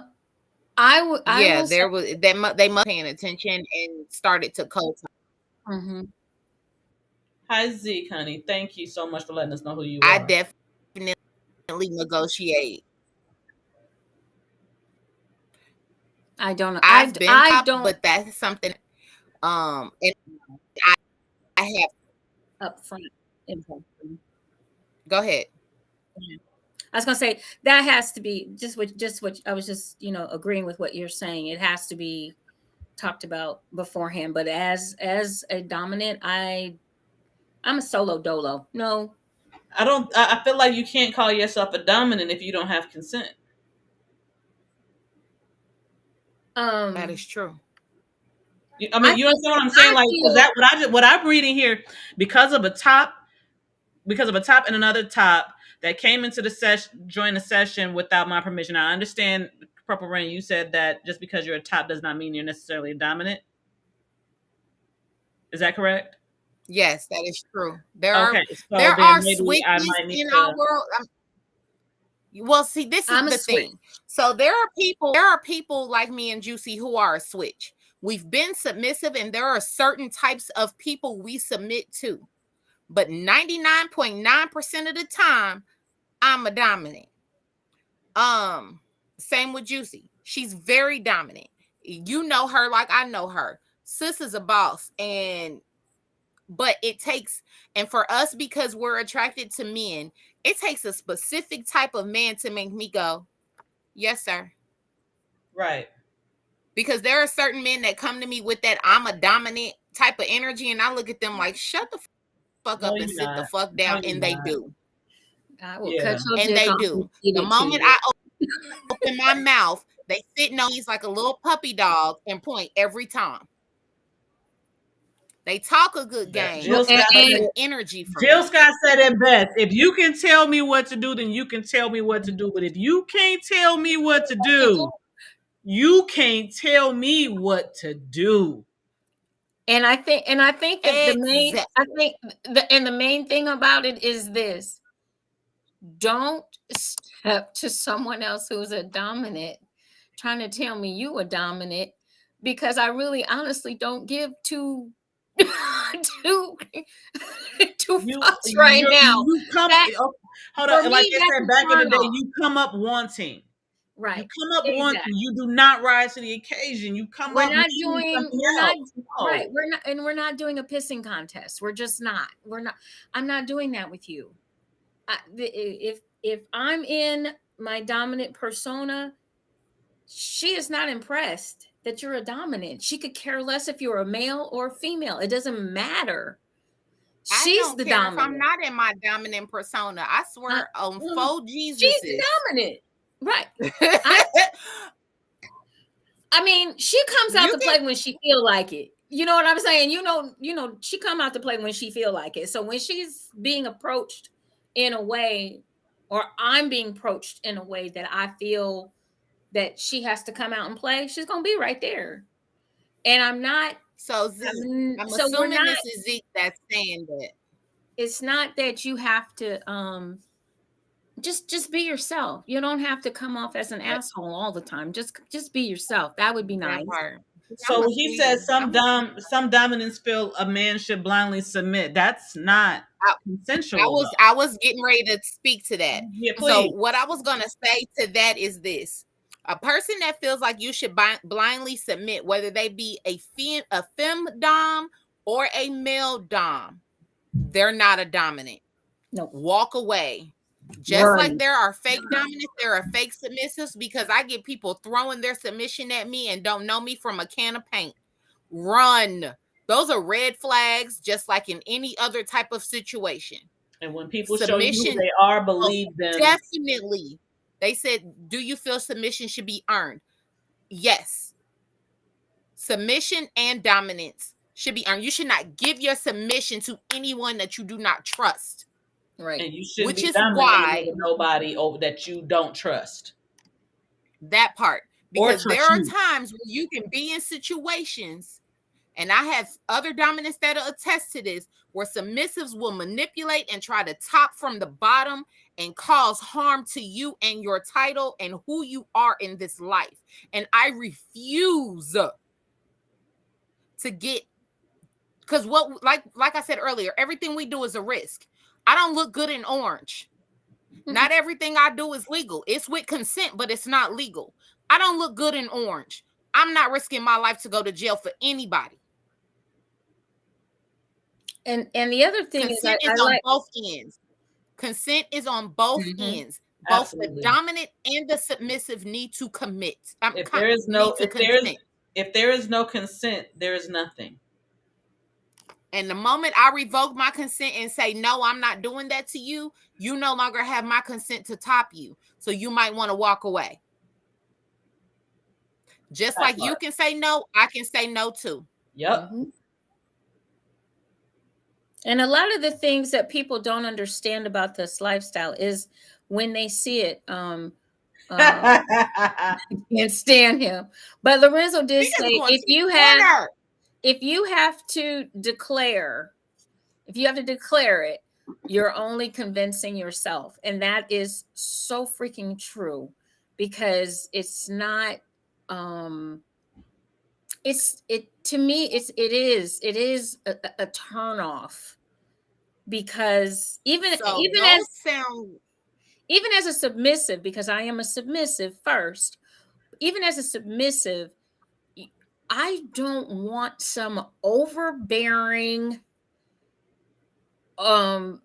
was they must paying attention and started to co-talk. Mm-hmm. Hi Zeke, honey. Thank you so much for letting us know who you are. I definitely negotiate. I don't. I don't. But that's something. And I have upfront. Go ahead. I was gonna say that has to be just what I was just agreeing with what you're saying. It has to be talked about beforehand. But as a dominant, I'm a solo dolo. No, I don't. I feel like you can't call yourself a dominant if you don't have consent. That is true. I mean, you understand what I'm saying? Like, what I'm reading here, because of a top and another top that came into the session, joined the session without my permission. I understand, Purple Rain, you said that just because you're a top does not mean you're necessarily a dominant. Is that correct? Yes, that is true. Okay, so There then are maybe I switches might need in our to. world. Well, see, this is I'm a the switch. thing. So there are people like me and JewCee who are a switch. We've been submissive, and there are certain types of people we submit to. But 99.9% of the time, I'm a dominant. Um, Same with JewCee. She's very dominant. You know her like I know her. Sis is a boss, and but it takes, and for us, because we're attracted to men, it takes a specific type of man to make me go, yes, sir. Right. Because there are certain men that come to me with that I'm a dominant type of energy, and I look at them like, shut the fuck No, up and you're sit the not. fuck No, down, you're and they not. do. I will cut Yeah. your And dick they off and do. feed The it to moment you. I open my mouth, they sitting on these like a little puppy dog and point every time. They talk a good game, Jill but Scott it's said an it. energy for Jill me. Scott said it best. If you can tell me what to do, then you can tell me what to do. But if you can't tell me what to do, you can't tell me what to do. And I think that the main Exactly. I think the main thing about it is this: don't step to someone else who's a dominant trying to tell me you a dominant, because I really honestly don't give two two fucks right now. You come. That Oh, hold for on. Like me, I that's said a back in the turn day, off. you come up wanting. You Right. come up wanting. Exactly. You do not rise to the occasion. You come We're up not needing doing, something we're not, else. right. No. We're not doing a pissing contest. We're just not. We're not, I'm not doing that with you. If I'm in my dominant persona, she is not impressed that you're a dominant. She could care less if you're a male or a female. It doesn't matter. I She's don't the care if I'm dominant. not in my dominant persona. I Uh, swear on well, four she's the Jesuses. dominant. Right. I I mean, she comes out You to can. play when she feel like it. You know what I'm saying? She come out to play when she feel like it. So when she's being approached in a way, or I'm being approached in a way that I feel that she has to come out and play, she's gonna be right there. And I'm not. So Zeke, I'm So we're assuming not. this is Zeke that's saying that. It's not that you have to just be yourself. You don't have to come off as an That, asshole all the time. Just be yourself. That would be that nice. part. I'm So a he says sweetie. I'm a sweetie. some dominants feel a man should blindly submit. That's not I, I consensual was though. I was getting ready to speak to that. Yeah, So please. what I was gonna say to that is this: a person that feels like you should blindly submit, whether they be a fem dom or a male dom, they're not a dominant. No, Walk away. Just like run. there are fake dominants, there are fake submissives, because I get people throwing their submission at me and don't know me from a can of paint. Run. Those are red flags, just like in any other type of situation. And when people show you who Submission, they are, oh, believe them. definitely. They said, do you feel submission should be earned? Yes. Submission and dominance should be earned. You should not give your submission to anyone that you do not trust. Right. And you shouldn't Which be is dominating why over nobody over that you don't trust that part, or because there trust are you. times where you can be in situations, and I have other dominants that'll attest to this, where submissives will manipulate and try to top from the bottom and cause harm to you and your title and who you are in this life. And I refuse to get, because what, like I said earlier, everything we do is a risk. I don't look good in orange. Not everything I do is legal. It's with consent, but it's not legal. I don't look good in orange. I'm not risking my life to go to jail for anybody. And the other thing is, Consent is I on like. both ends. Consent is on both Mhm. ends. Both the Absolutely. dominant and the submissive need to commit. If there is Need no to consent. if there is no consent, there is nothing. And the moment I revoke my consent and say, no, I'm not doing that to you, you no longer have my consent to top you. So you might want to walk away. Just That like you part. can say no, I can say no too. Yep. Mhm. And a lot of the things that people don't understand about this lifestyle is when they see it. Uh, can't stand him. But Lorenzo did We just say going to the corner. if you have to declare If you have to declare it, you're only convincing yourself. And that is so freaking true, because it's not, it to me, it is a turn off, because So those sound even as a submissive, because I am a submissive first, even as a submissive, I don't want some overbearing, um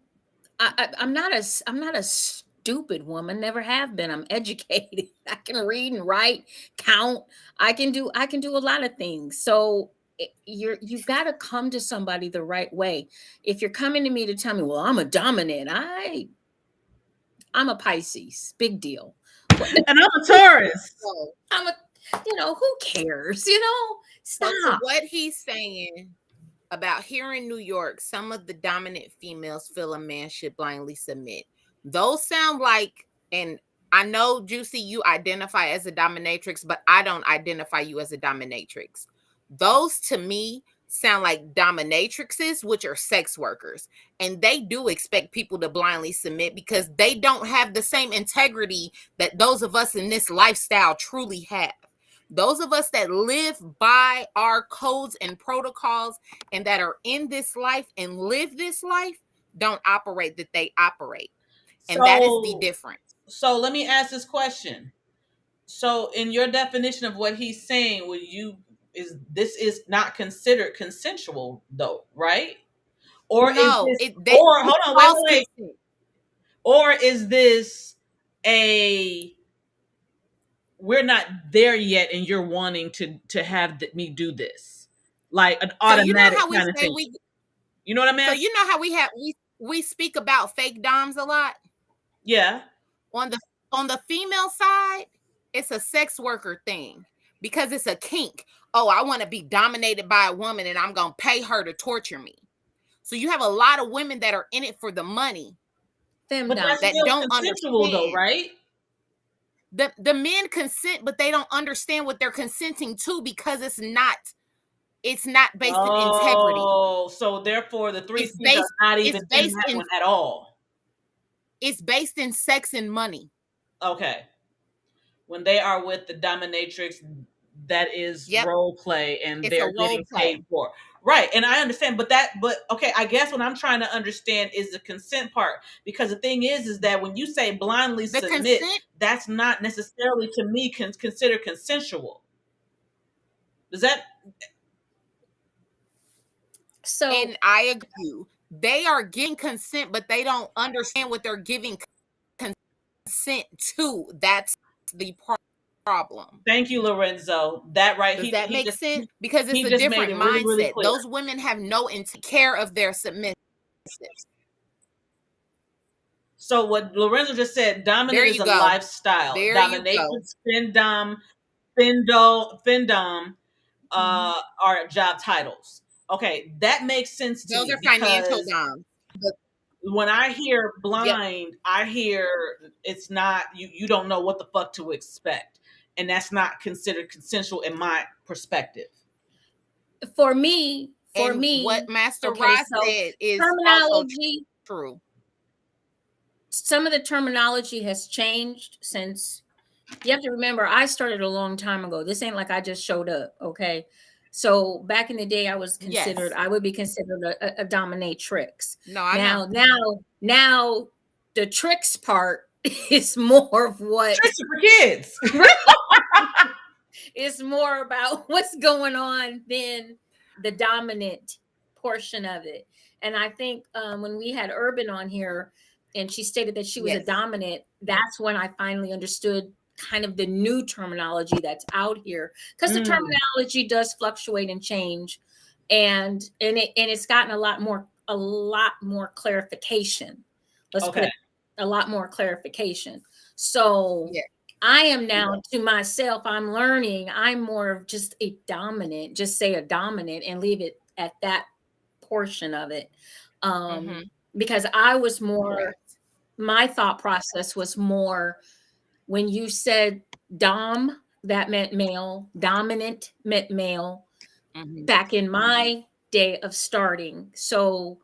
I'm not a stupid woman, never have been. I'm educated. I can read and write, count. I can do a lot of things. So you've got to come to somebody the right way. If you're coming to me to tell me, well, I'm a dominant, I'm a Pisces, big deal. And I'm a Taurus. so, I'm a, who cares? so to Stop. what he's saying about here in New York, some of the dominant females feel a man should blindly submit. Those sound like, and I know, JewCee, you identify as a dominatrix, but I don't identify you as a dominatrix. Those to me sound like dominatrixes, which are sex workers. And they do expect people to blindly submit because they don't have the same integrity that those of us in this lifestyle truly have. Those of us that live by our codes and protocols and that are in this life and live this life don't operate that they operate. And that is the So, difference. so let me ask this question. So, in your definition of what he's saying, would you is this is not considered consensual though, right? Or is No, this? it they Or hold it's on, wait, false wait, wait. consent. Or is this a we're not there yet, and you're wanting to have me do this, like an So you know automatic how we kind of say thing? we You know what I'm so asking? you know how we speak about fake doms a lot Yeah. on the female side, it's a sex worker thing because it's a kink. Oh, I want to be dominated by a woman and I'm going to pay her to torture me. So you have a lot of women that are in it for the money Them But that's down. that still don't consensual though, understand. right? The men consent, but they don't understand what they're consenting to because it's not based in integrity. Oh, so therefore the three It's C's are based not it's even in based that in one at all. it's based in sex and money. Okay. When they are with the dominatrix, that is Yep, role play and it's a they're role getting play. paid for. Right. And I understand, but okay, I guess what I'm trying to understand is the consent part. Because the thing is that when you say blindly The submit, consent, that's not necessarily to me considered consensual. Does that So and I agree with you. They are getting consent, but they don't understand what they're giving consent to. That's the problem. thank you, Lorenzo. That right. Does that He make just sense? Because it's he a just made different it really, really mindset. clear. Those women have no care of their submissives. So what Lorenzo just said, There dominant is you a go. lifestyle. There you go. Dominatrix, findom, Mhm. are job titles. Okay, that makes sense to Those me are financial because doms. But when I hear yep. blind, I hear it's not you don't know what the fuck to expect. And that's not considered consensual in my perspective. for me, for And what me, Master okay, Ross so said is also terminology, true. some of the terminology has changed since. You have to remember, I started a long time ago. This ain't like I just showed up, okay? So back in the day, Yes. I would be considered a dominatrix. No, I know. Now, the tricks part is more of what Tricks are for kids. it's more about what's going on than the dominant portion of it. And I think when we had Urban on here and she stated that she was a Yes. dominant, that's when I finally understood kind of the new terminology that's out here, because the Mm, terminology does fluctuate and change, and it's gotten a lot more clarification. Let's put okay. it, a lot more clarification. So Yes. I am now, to myself, I'm learning I'm more of just a dominant, just say a dominant and leave it at that portion of it. Mm-hmm. Because I was more, Correct. my thought process was more, when you said dom, that meant male, dominant meant male Mm-hmm. back in my day of starting. So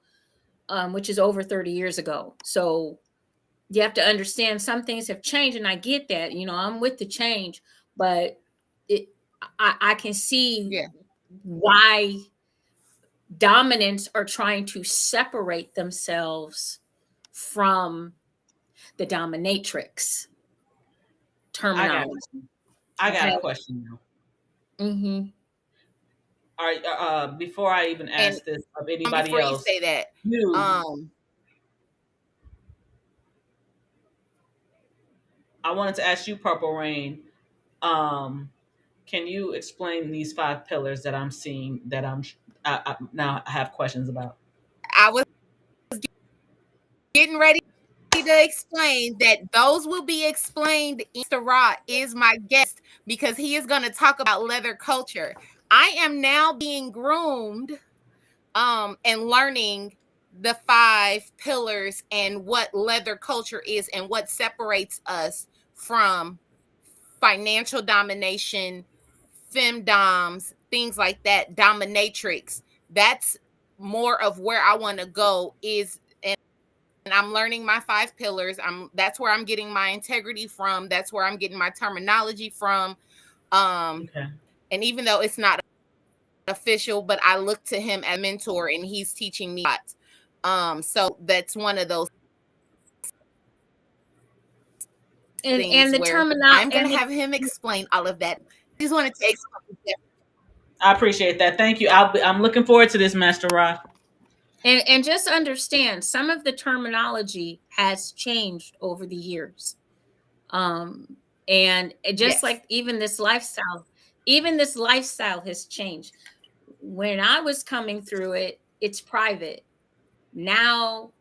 which is over 30 years ago. So you have to understand some things have changed, and I get that. I'm with the change, but it I can see Yeah. why dominants are trying to separate themselves from the dominatrix I got terminology. I got Okay. a question now. Mm-hmm. All right, before I even And ask this of anybody before you else, say that, you, um, I wanted to ask you, Purple Rain. Um, can you explain these 5 pillars that I'm seeing that I now have questions about? I was getting ready to explain that those will be explained. Mr. Ra is my guest because he is going to talk about leather culture. I am now being groomed and learning the 5 pillars and what leather culture is and what separates us from financial domination, femdoms, things like that, dominatrix. That's more of where I want to go is, and I'm learning my 5 pillars. That's where I'm getting my integrity from. That's where I'm getting my terminology from. Um, Okay. and even though it's not official, but I look to him as a mentor and he's teaching me a lot. So that's one of those And things the where terminal I'm gonna have him explain all of that. I just wanted to explain. I appreciate that. Thank you. I'm looking forward to this, Master Ra. and just understand some of the terminology has changed over the years. And just Yes. like even this lifestyle has changed. When I was coming through it, it's private. Now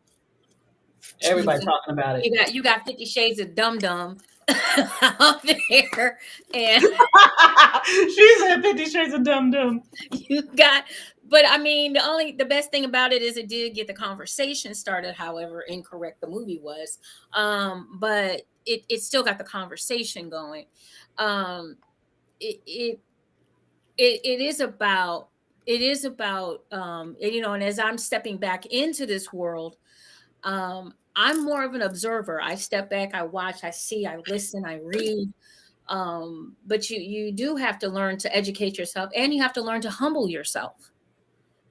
you Everybody talking about it. you got 50 shades of dum dum out there, and She said 50 Shades of Dum Dum. you got but I mean, the best thing about it is it did get the conversation started, however incorrect the movie was. But it still got the conversation going. um it it it is about and as I'm stepping back into this world, I'm more of an observer. I step back, I watch, I see, I listen, I read. But you do have to learn to educate yourself, and you have to learn to humble yourself.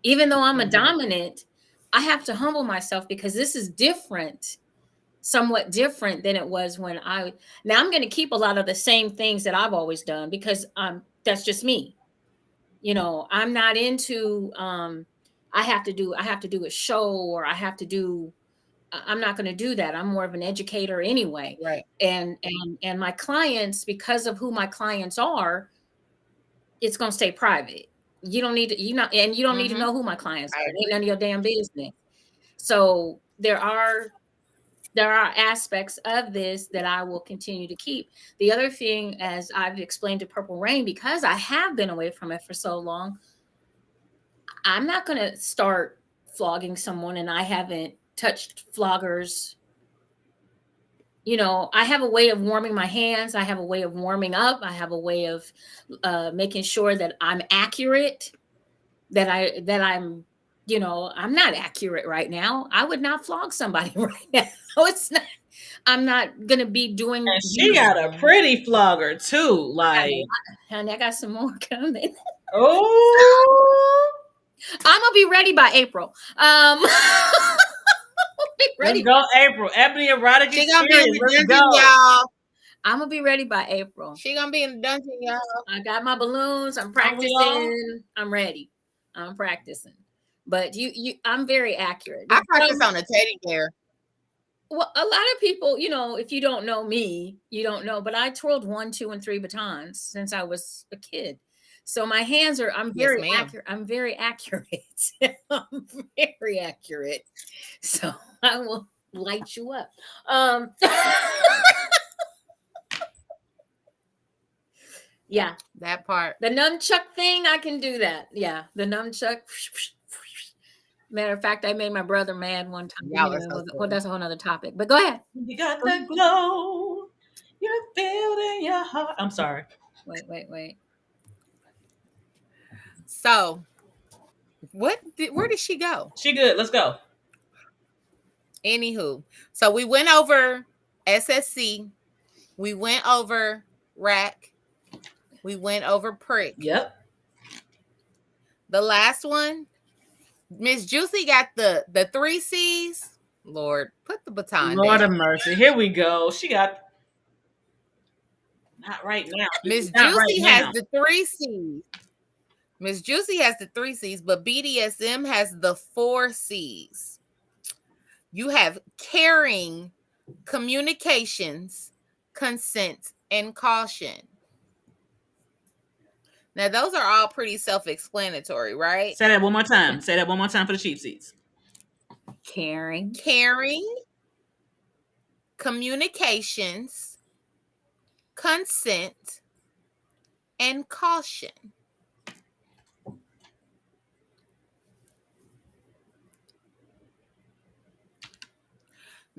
Even though I'm a Mhm. dominant, I have to humble myself because this is different, somewhat different than it was when I. Now I'm going to keep a lot of the same things that I've always done because that's just me. I'm not into I have to do a show, or I'm not going to do that. I'm more of an educator anyway. Right. And my clients, because of who my clients are, it's going to stay private. You don't need to, you not and you don't need to Mm-hmm. know who my clients I are. It ain't agree. none of your damn business. So there are aspects of this that I will continue to keep. The other thing, as I've explained to Purple Rain, because I have been away from it for so long, I'm not going to start flogging someone and I haven't touched floggers. I have a way of warming my hands. I have a way of warming up. I have a way of making sure that I'm accurate. I'm not accurate right now. I would not flog somebody right now. It's not. I'm not gonna be And doing. she got a pretty flogger too. I got a Like, lot, honey. I got some more coming. oh, I'm gonna be ready by April. Be let's ready. go, April. Ebony Erotic She gonna be in Experience. the Let's dungeon, go. y'all. I'm gonna be ready by April. She gonna be in the dungeon, y'all. I got my balloons. I'm Are we all? practicing. I'm ready. I'm practicing. But I'm very accurate. I practice on a teddy bear. Well, a lot of people, if you don't know me, you don't know, but I twirled 1, 2, and 3 batons since I was a kid. So my hands I'm Yes, very ma'am. accurate. I'm very accurate. I'm very accurate. So I will light you up. Yeah. That part. The nunchuck thing, I can do that. Yeah. The nunchuck. Matter of fact, I made my brother mad one time. Y'all are Anyway, so well, silly. that's a whole nother topic. But go ahead. You got the glow. You feel it in your heart. I'm sorry. Wait. So, where did she go? She good. Let's go. Anywho, so we went over SSC, we went over rack, we went over prick. Yep. The last one, Miss JewCee got the three C's. Lord, put the baton Lord of down. mercy. Here we go. She got not right now. Miss Not right JewCee has now. the three C's. Miss JewCee has the three C's, but BDSM has the four C's. You have caring, communications, consent, and caution. Now, those are all pretty self-explanatory, right? Say that one more time. Say that one more time for the cheap seats. Caring. Caring, communications, consent, and caution.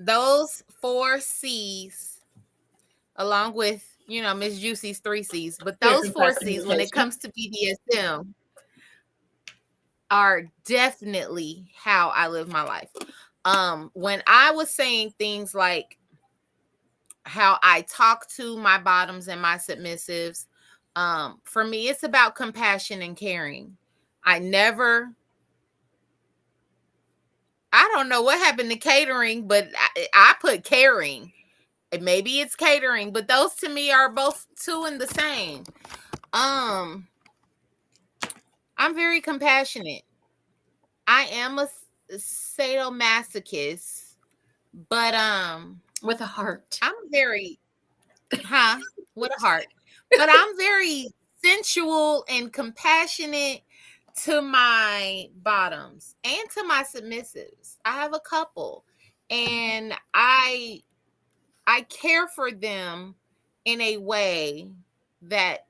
Those four C's, along with, Miss JewCee's three C's, but those four C's, when it comes to BDSM, are definitely how I live my life. When I was saying things like how I talk to my bottoms and my submissives, for me, it's about compassion and caring. I don't know what happened to catering, but I put caring. Maybe it's catering, but those to me are both two and the same. I'm very compassionate. I am a sadomasochist, but with a heart. I'm very with a heart. But I'm very sensual and compassionate to my bottoms and to my submissives. I have a couple, and I care for them in a way that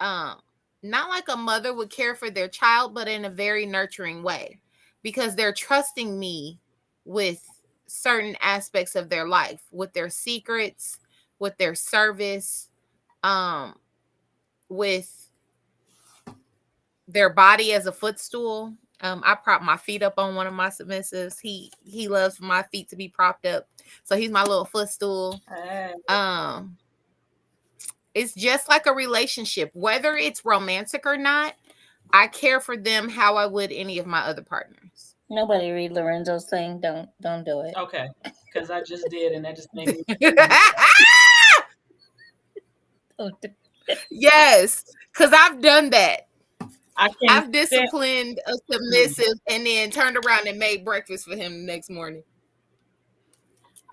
not like a mother would care for their child, but in a very nurturing way, because they're trusting me with certain aspects of their life, with their secrets, with their service, with their body as a footstool. I prop my feet up on one of my submissives. He loves for my feet to be propped up, so he's my little footstool. It's just like a relationship, whether it's romantic or not. I care for them how I would any of my other partners. Nobody read Lorenzo's thing. Don't do it. Okay, because I just did, and that just made me. Yes, because I've done that. I've disciplined a submissive and then turned around and made breakfast for him the next morning.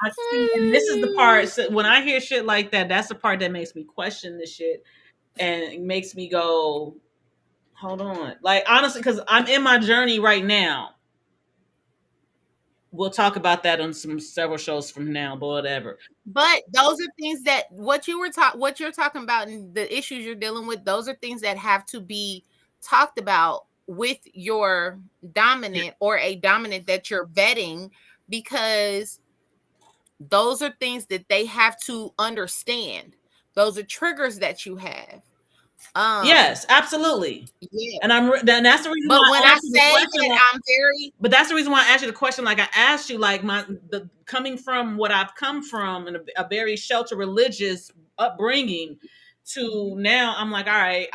I see, and this is the part. So when I hear shit like that, that's the part that makes me question this shit, and it makes me go, "Hold on." Like honestly, because I'm in my journey right now. We'll talk about that on several shows from now, but whatever. But those are things that what you're talking about and the issues you're dealing with, those are things that have to be talked about with your dominant or a dominant that you're vetting, because those are things that they have to understand. Those are triggers that you have. Yes, absolutely. Yeah. And that's the reason But why when I say that I'm very, but that's the reason why I asked you the question. Like I asked you, like coming from what I've come from and a very sheltered religious upbringing to now, I'm like, all right,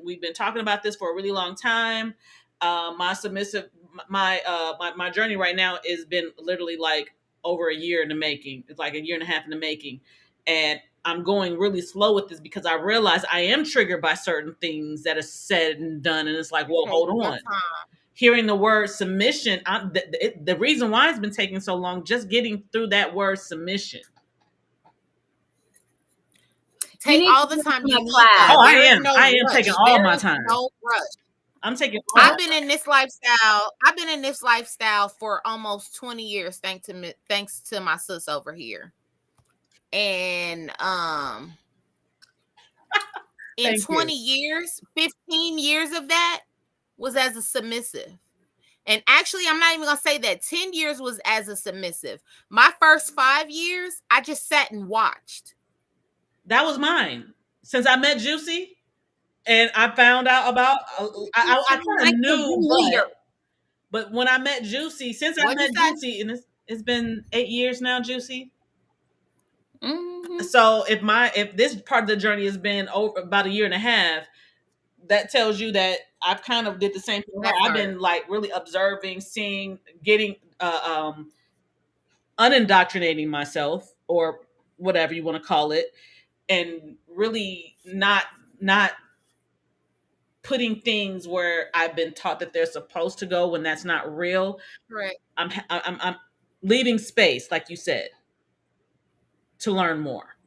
we've been talking about this for a really long time. My submissive, my journey right now has been literally like over a year in the making. It's like a year and a half in the making, and I'm going really slow with this because I realize I am triggered by certain things that are said and done. And it's like, well, hold on. Hearing the word submission, the reason why it's been taking so long, just getting through that word submission. Take all the time you need. Oh, I am taking all my time. No rush. I'm taking. I've been in this lifestyle for almost 20 years, thanks to my sis over here. And in 20 years, 15 years of that was as a submissive. And actually, I'm not even going to say that. 10 years was as a submissive. My first 5 years, I just sat and watched. That was mine. Since I met JewCee and I found out about, I kind of knew, but when I met JewCee, since I met JewCee, It's been 8 years now, JewCee. Mm-hmm. So if this part of the journey has been over about a year and a half, that tells you that I've kind of did the same thing. That I've part. been like really observing, seeing, getting unindoctrinating myself, or whatever you want to call it, and really not putting things where I've been taught that they're supposed to go when that's not real. Correct. I'm leaving space, like you said, to learn more.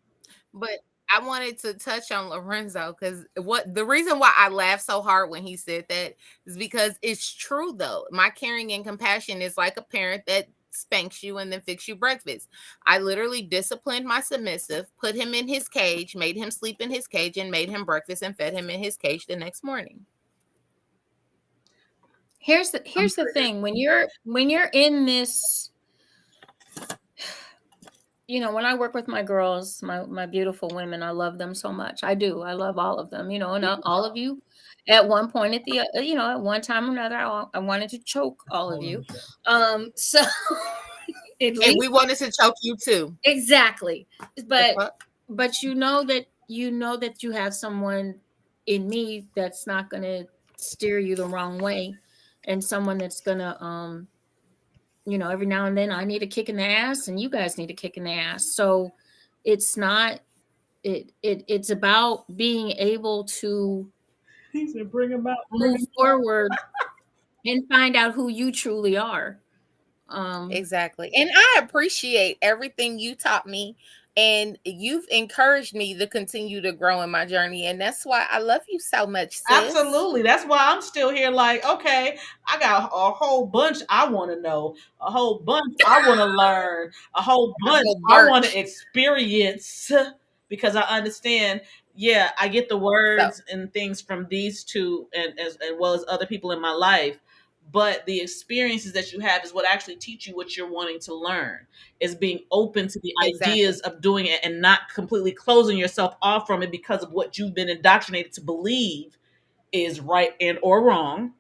But I wanted to touch on Lorenzo because what the reason why I laughed so hard when he said that is because it's true though. My caring and compassion is like a parent that spanks you and then fix you breakfast. I literally disciplined my submissive, put him in his cage, made him sleep in his cage, and made him breakfast and fed him in his cage the next morning. Here's the thing. When you're in this, when I work with my girls, my beautiful women, I love them so much. I do. I love all of them, and all of you. At one point, at one time or another, I wanted to choke all of you. So at And least we wanted to choke you too. exactly. But The fuck? but you know that you have someone in me that's not going to steer you the wrong way, and someone that's going to every now and then I need a kick in the ass and you guys need a kick in the ass. So it's not it's about being able to He said, "Bring him out, bring move him out." forward and find out who you truly are. Exactly. And I appreciate everything you taught me. And you've encouraged me to continue to grow in my journey. And that's why I love you so much, sis. Absolutely. That's why I'm still here. Like, okay, I got a whole bunch I want to know, a whole bunch I want to learn, a whole A bunch whole I want to birch. experience, because I understand. Yeah, I get the So words and things from these two, and as well as other people in my life. But the experiences that you have is what actually teach you what you're wanting to learn. Is being open to the exactly. ideas of doing it and not completely closing yourself off from it because of what you've been indoctrinated to believe is right and or wrong.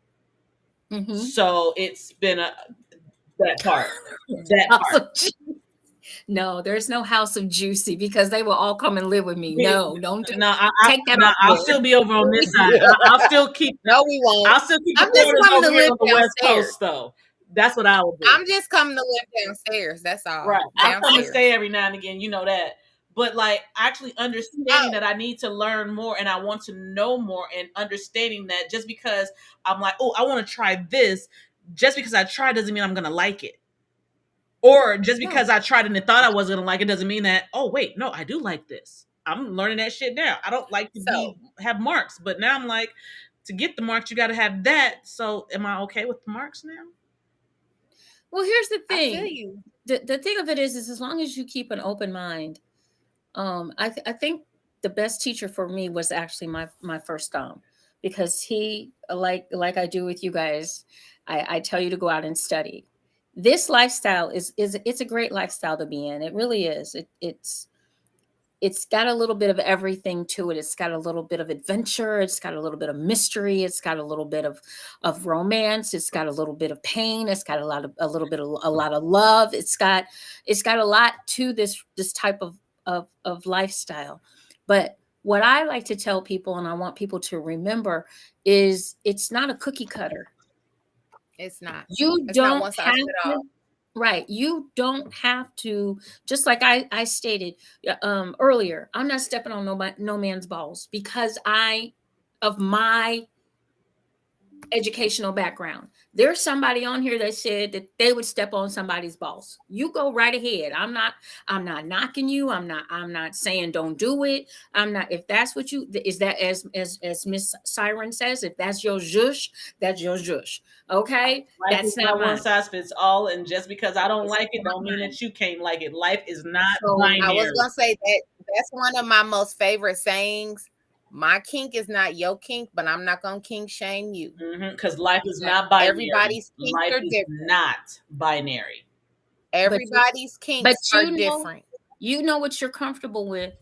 mhm. So it's been that part. That House part. of No, there's no house of JewCee because they will all come and live with me. No, don't No, take that no, off I'll there. still be over on this side. I'll still keep No, we won't. I'll still keep the I'm just quarters coming over to here live on the West downstairs. Coast, though. That's what I will do. I'm just coming to live downstairs. That's all. Right. I'll come and Downstairs. stay every now and again. You know that. But like actually understanding Oh, that I need to learn more and I want to know more, and understanding that just because I'm like, oh, I want to try this, just because I try doesn't mean I'm gonna like it. Or just no. because I tried and thought I wasn't gonna like it doesn't mean that, oh wait, no, I do like this. I'm learning that shit now. I don't like to So be have marks, but now I'm like, to get the marks, you gotta have that. So am I okay with the marks now? Well, here's the I feel thing. you. The thing of it is as long as you keep an open mind, I think the best teacher for me was actually my first dom, because he like I do with you guys, I tell you to go out and study. This lifestyle is it's a great lifestyle to be in. It really is. It's got a little bit of everything to it. It's got a little bit of adventure. It's got a little bit of mystery. It's got a little bit of romance. It's got a little bit of pain. It's got a lot of love. It's got a lot to this type of lifestyle. But what I like to tell people, and I want people to remember, is it's not a cookie cutter. It's not. You It's not don't one size have fit to all. Right. You don't have to, just like I stated earlier, I'm not stepping on no man's balls because of my educational background. There's somebody on here that said that they would step on somebody's balls. You go right ahead. I'm not knocking you. I'm not saying don't do it. I'm not, if that's what you is that, as Miss Syren says, if that's your zhush, that's your zhush. Okay? Life is That's not not one mine. size fits all, and just because I don't It's like it, not don't mean mine. that you can't like it. Life is not So I was binary. gonna say that's one of my most favorite sayings. My kink is not your kink, but I'm not gonna kink shame you. Because life is not binary. Everybody's kinks Life are is different. not binary. but Everybody's but kinks are you know different. you know what you're comfortable with,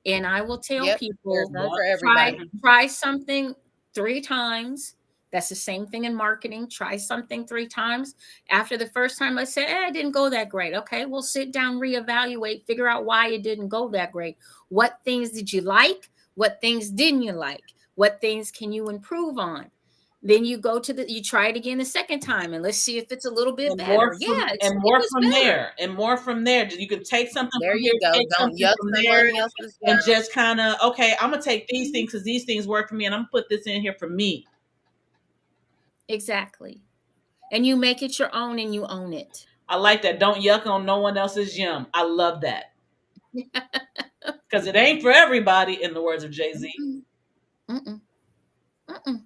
and I will tell Yep, there's people, one Yep. for try everybody. try something 3 times, That's the same thing in marketing. Try something 3 times. After the first time, let's say, it didn't go that great. Okay, we'll sit down, reevaluate, figure out why it didn't go that great. What things did you like? What things didn't you like? What things can you improve on? Then you go to you try it again the second time, and let's see if it's a little bit And more better. from Yeah, and it more was from better. there, and more from there. You can take something There from you here, go. take Don't something yuck from there, someone else's and yum. just kind of, okay, I'm gonna take these things because these things work for me, and I'm gonna put this in here for me. Exactly. And you make it your own and you own it. I like that. Don't yuck on no one else's yum. I love that because it ain't for everybody. In the words of Jay-Z. Mm-mm. Mm-mm.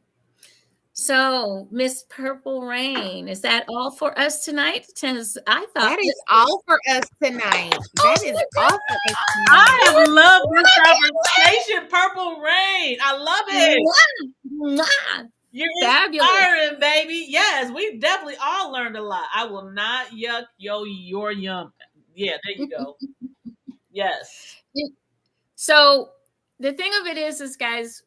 So, Miss Purple Rain, is that all for us tonight? Since I thought That is this was all for us tonight. That is all for us I tonight. have it loved this was conversation, Purple Rain. I love it. wonderful. Mwah, mwah. You're Fabulous. inspiring, baby. Yes, we definitely all learned a lot. I will not yuck your yum. Yeah, there you go. Yes, So, the thing of it is guys,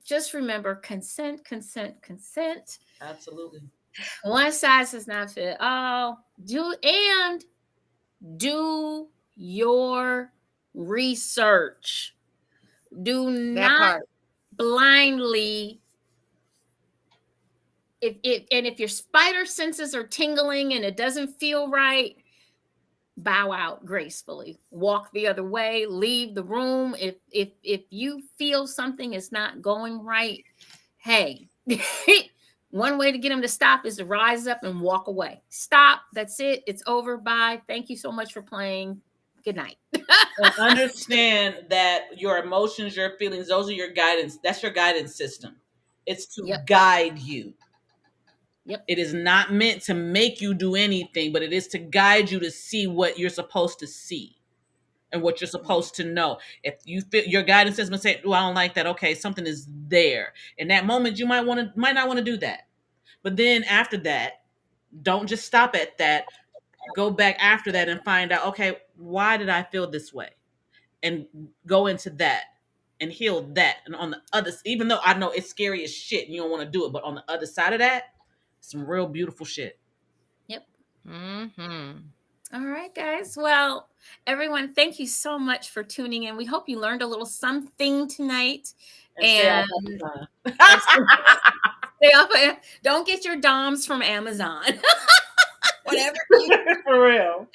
just remember consent, consent, consent. absolutely. One size does not fit all. Do your research. Do That not part. blindly if your spider senses are tingling and it doesn't feel right, bow out gracefully, walk the other way, leave the room. If you feel something is not going right, hey, one way to get them to stop is to rise up and walk away. Stop, that's it, it's over, bye, thank you so much for playing, good night. And understand that your emotions, your feelings, those are your guidance. That's your guidance system. It's to Yep. guide you. Yep. It is not meant to make you do anything, but it is to guide you to see what you're supposed to see and what you're supposed to know. If you feel your guidance system say, "Oh, I don't like that," okay, something is there. In that moment, you might not want to do that. But then after that, don't just stop at that. Go back after that and find out, okay, why did I feel this way? And go into that and heal that. And on the other, even though I know it's scary as shit, and you don't want to do it, but on the other side of that, some real beautiful shit. Yep. Mm-hmm. All right, guys. Well, everyone, thank you so much for tuning in. We hope you learned a little something tnight. And stay And off Amazon. stay off. Don't get your DOMs from Amazon. whatever For real.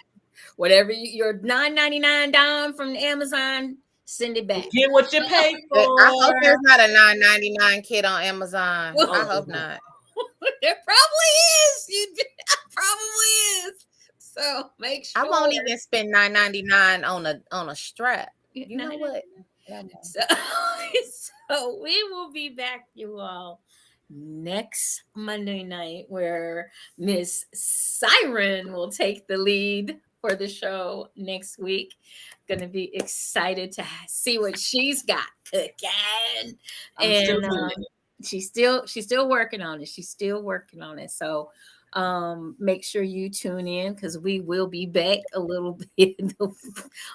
your $9.99 DOM from Amazon, send it back. Get what you pay for. I hope there's not a $9.99 kit on Amazon. Well, I hope not. There probably is. Probably is. So make sure. I won't even spend $9.99 on a strap. You know what? So, so we will be back, you all, next Monday night, where Miss Syren will take the lead for the show next week. Gonna be excited to see what she's got cooking. And she's still working on it. She's still working on it. So make sure you tune in, because we will be back a little bit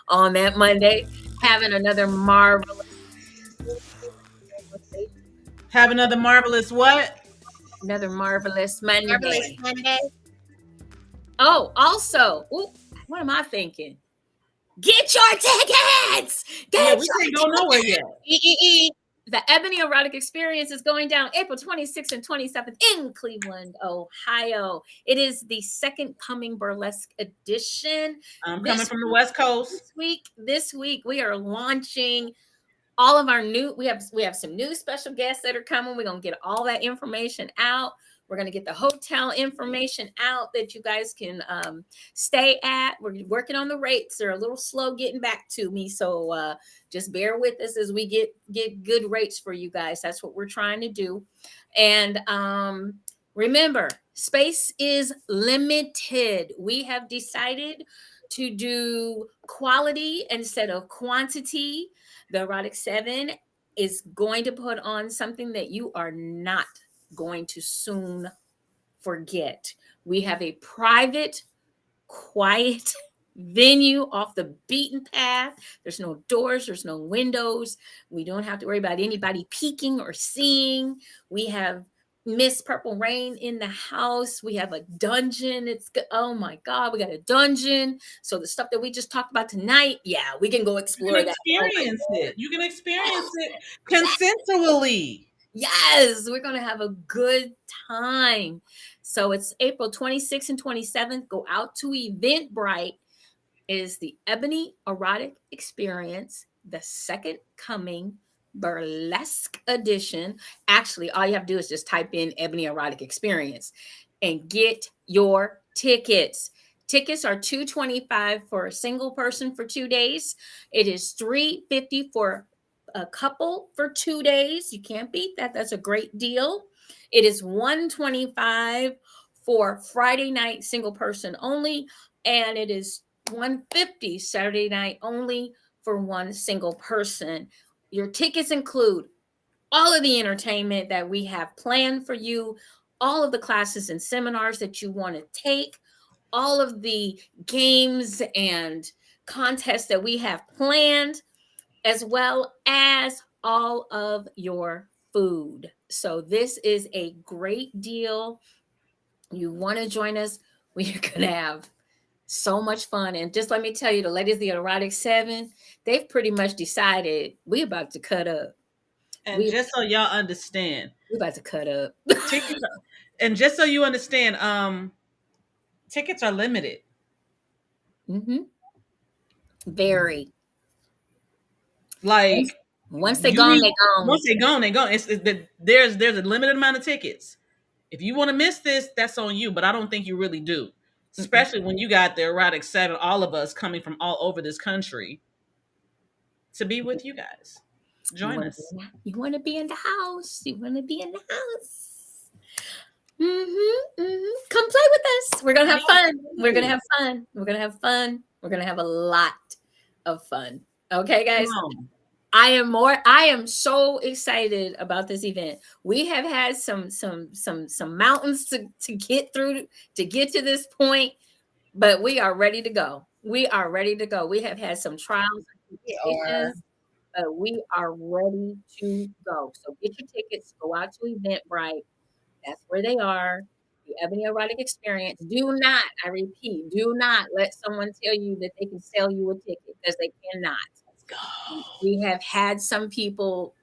on that Monday, having another marvelous what? Another marvelous Monday. Marvelous Monday. Oh, also, what am I thinking? Get your tickets. We can't go nowhere yet. The Ebony Erotic Experience is going down April 26th and 27th in Cleveland, Ohio. It is the Second Coming Burlesque edition. I'm coming from the West Coast. This week we are launching all of our we have some new special guests that are coming. We're going to get all that information out. We're going to get the hotel information out that you guys can stay at. We're working on the rates. They're a little slow getting back to me. So just bear with us as we get good rates for you guys. That's what we're trying to do. And remember, space is limited. We have decided to do quality instead of quantity. The Erotic 7 is going to put on something that you are not going to soon forget. We have a private, quiet venue off the beaten path. There's no doors, there's no windows. We don't have to worry about anybody peeking or seeing. We have Miss Purple Rain in the house. We have a dungeon. Oh my God, we got a dungeon. So the stuff that we just talked about tonight, yeah, we can go You can explore that. Oh my experience God. it. You can experience it consensually. Yes, we're gonna have a good time. So it's April 26th and 27th. Go out to Eventbrite. It is the Ebony Erotic Experience, the second coming burlesque edition. Actually, all you have to do is just type in Ebony Erotic Experience and get your tickets. Tickets are $225 for a single person for 2 days. It is $350 for a couple for 2 days. You can't beat that. That's a great deal. It is $125 for Friday night single person only, and it is $150 Saturday night only for one single person. Your tickets include all of the entertainment that we have planned for you, all of the classes and seminars that you want to take, all of the games and contests that we have planned, as well as all of your food. So this is a great deal. You want to join us? We're going to have so much fun. And just let me tell you, the ladies of the Erotic 7, they've pretty much decided we about to cut up. And We just so y'all understand, we about to cut up. tickets are, and just so you understand, tickets are limited. Mm-hmm. Very. Like Once they gone, they gone. once they gone, they gone. There's a limited amount of tickets. If you want to miss this, that's on you. But I don't think you really do, especially when you got the Erotic 7, all of us coming from all over this country to be with you guys. Join us. You want to be in the house. You want to be in the house. Mm-hmm, mm-hmm. Come play with us. We're gonna have fun. We're gonna have fun. We're gonna have fun. We're gonna have a lot of fun. Okay, guys. I am so excited about this event. We have had some mountains to get through to get to this point, but we are ready to go. We are ready to go. We have had some trials and tribulations, but we are ready to go. So get your tickets, go out to Eventbrite. That's where they are. The Ebony Erotic Experience. Do not, I repeat, do not let someone tell you that they can sell you a ticket, because they cannot. We have had some people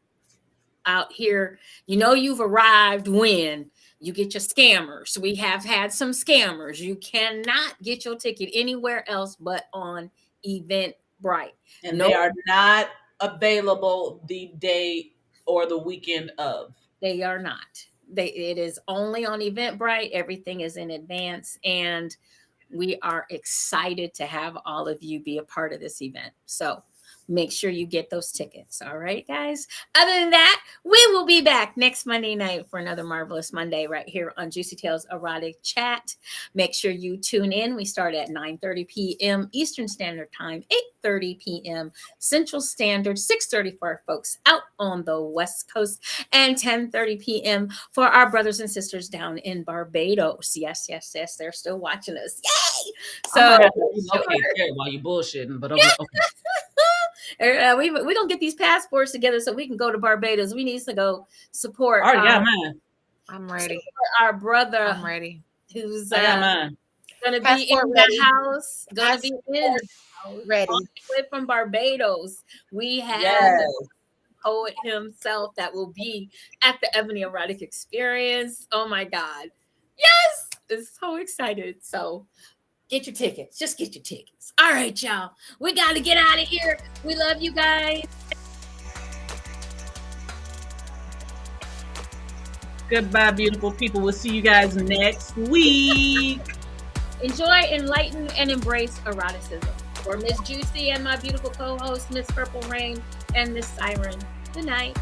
out here, you've arrived when you get your scammers. We have had some scammers. You cannot get your ticket anywhere else but on Eventbrite. And they are not available the day or the weekend of. They are not. It is only on Eventbrite. Everything is in advance, and we are excited to have all of you be a part of this event. So make sure you get those tickets. All right, guys. Other than that, we will be back next Monday night for another Marvelous Monday right here on Juicy Tales Erotic Chat. Make sure you tune in. We start at 9:30 p.m. Eastern Standard Time, 8:30 p.m. Central Standard, 6:30 for our folks out on the West Coast, and 10:30 p.m. for our brothers and sisters down in Barbados. Yes, yes, yes. They're still watching us. Yay! So okay, while you bullshitting, but okay. We're gonna get these passports together so we can go to Barbados. We need to go support. All right, yeah, man. I'm ready. Our brother. I'm ready. Who's gonna be Passport in ready. the house? Gonna be in Ready. all the way from Barbados. We have the poet himself that will be at the Ebony Erotic Experience. Oh my God. Yes! It's so excited. So get your tickets. Just get your tickets. All right, y'all. We got to get out of here. We love you guys. Goodbye, beautiful people. We'll see you guys next week. Enjoy, enlighten, and embrace eroticism. For Miss JewCee and my beautiful co-host, Miss Purple Rain and Miss Syren. Good night.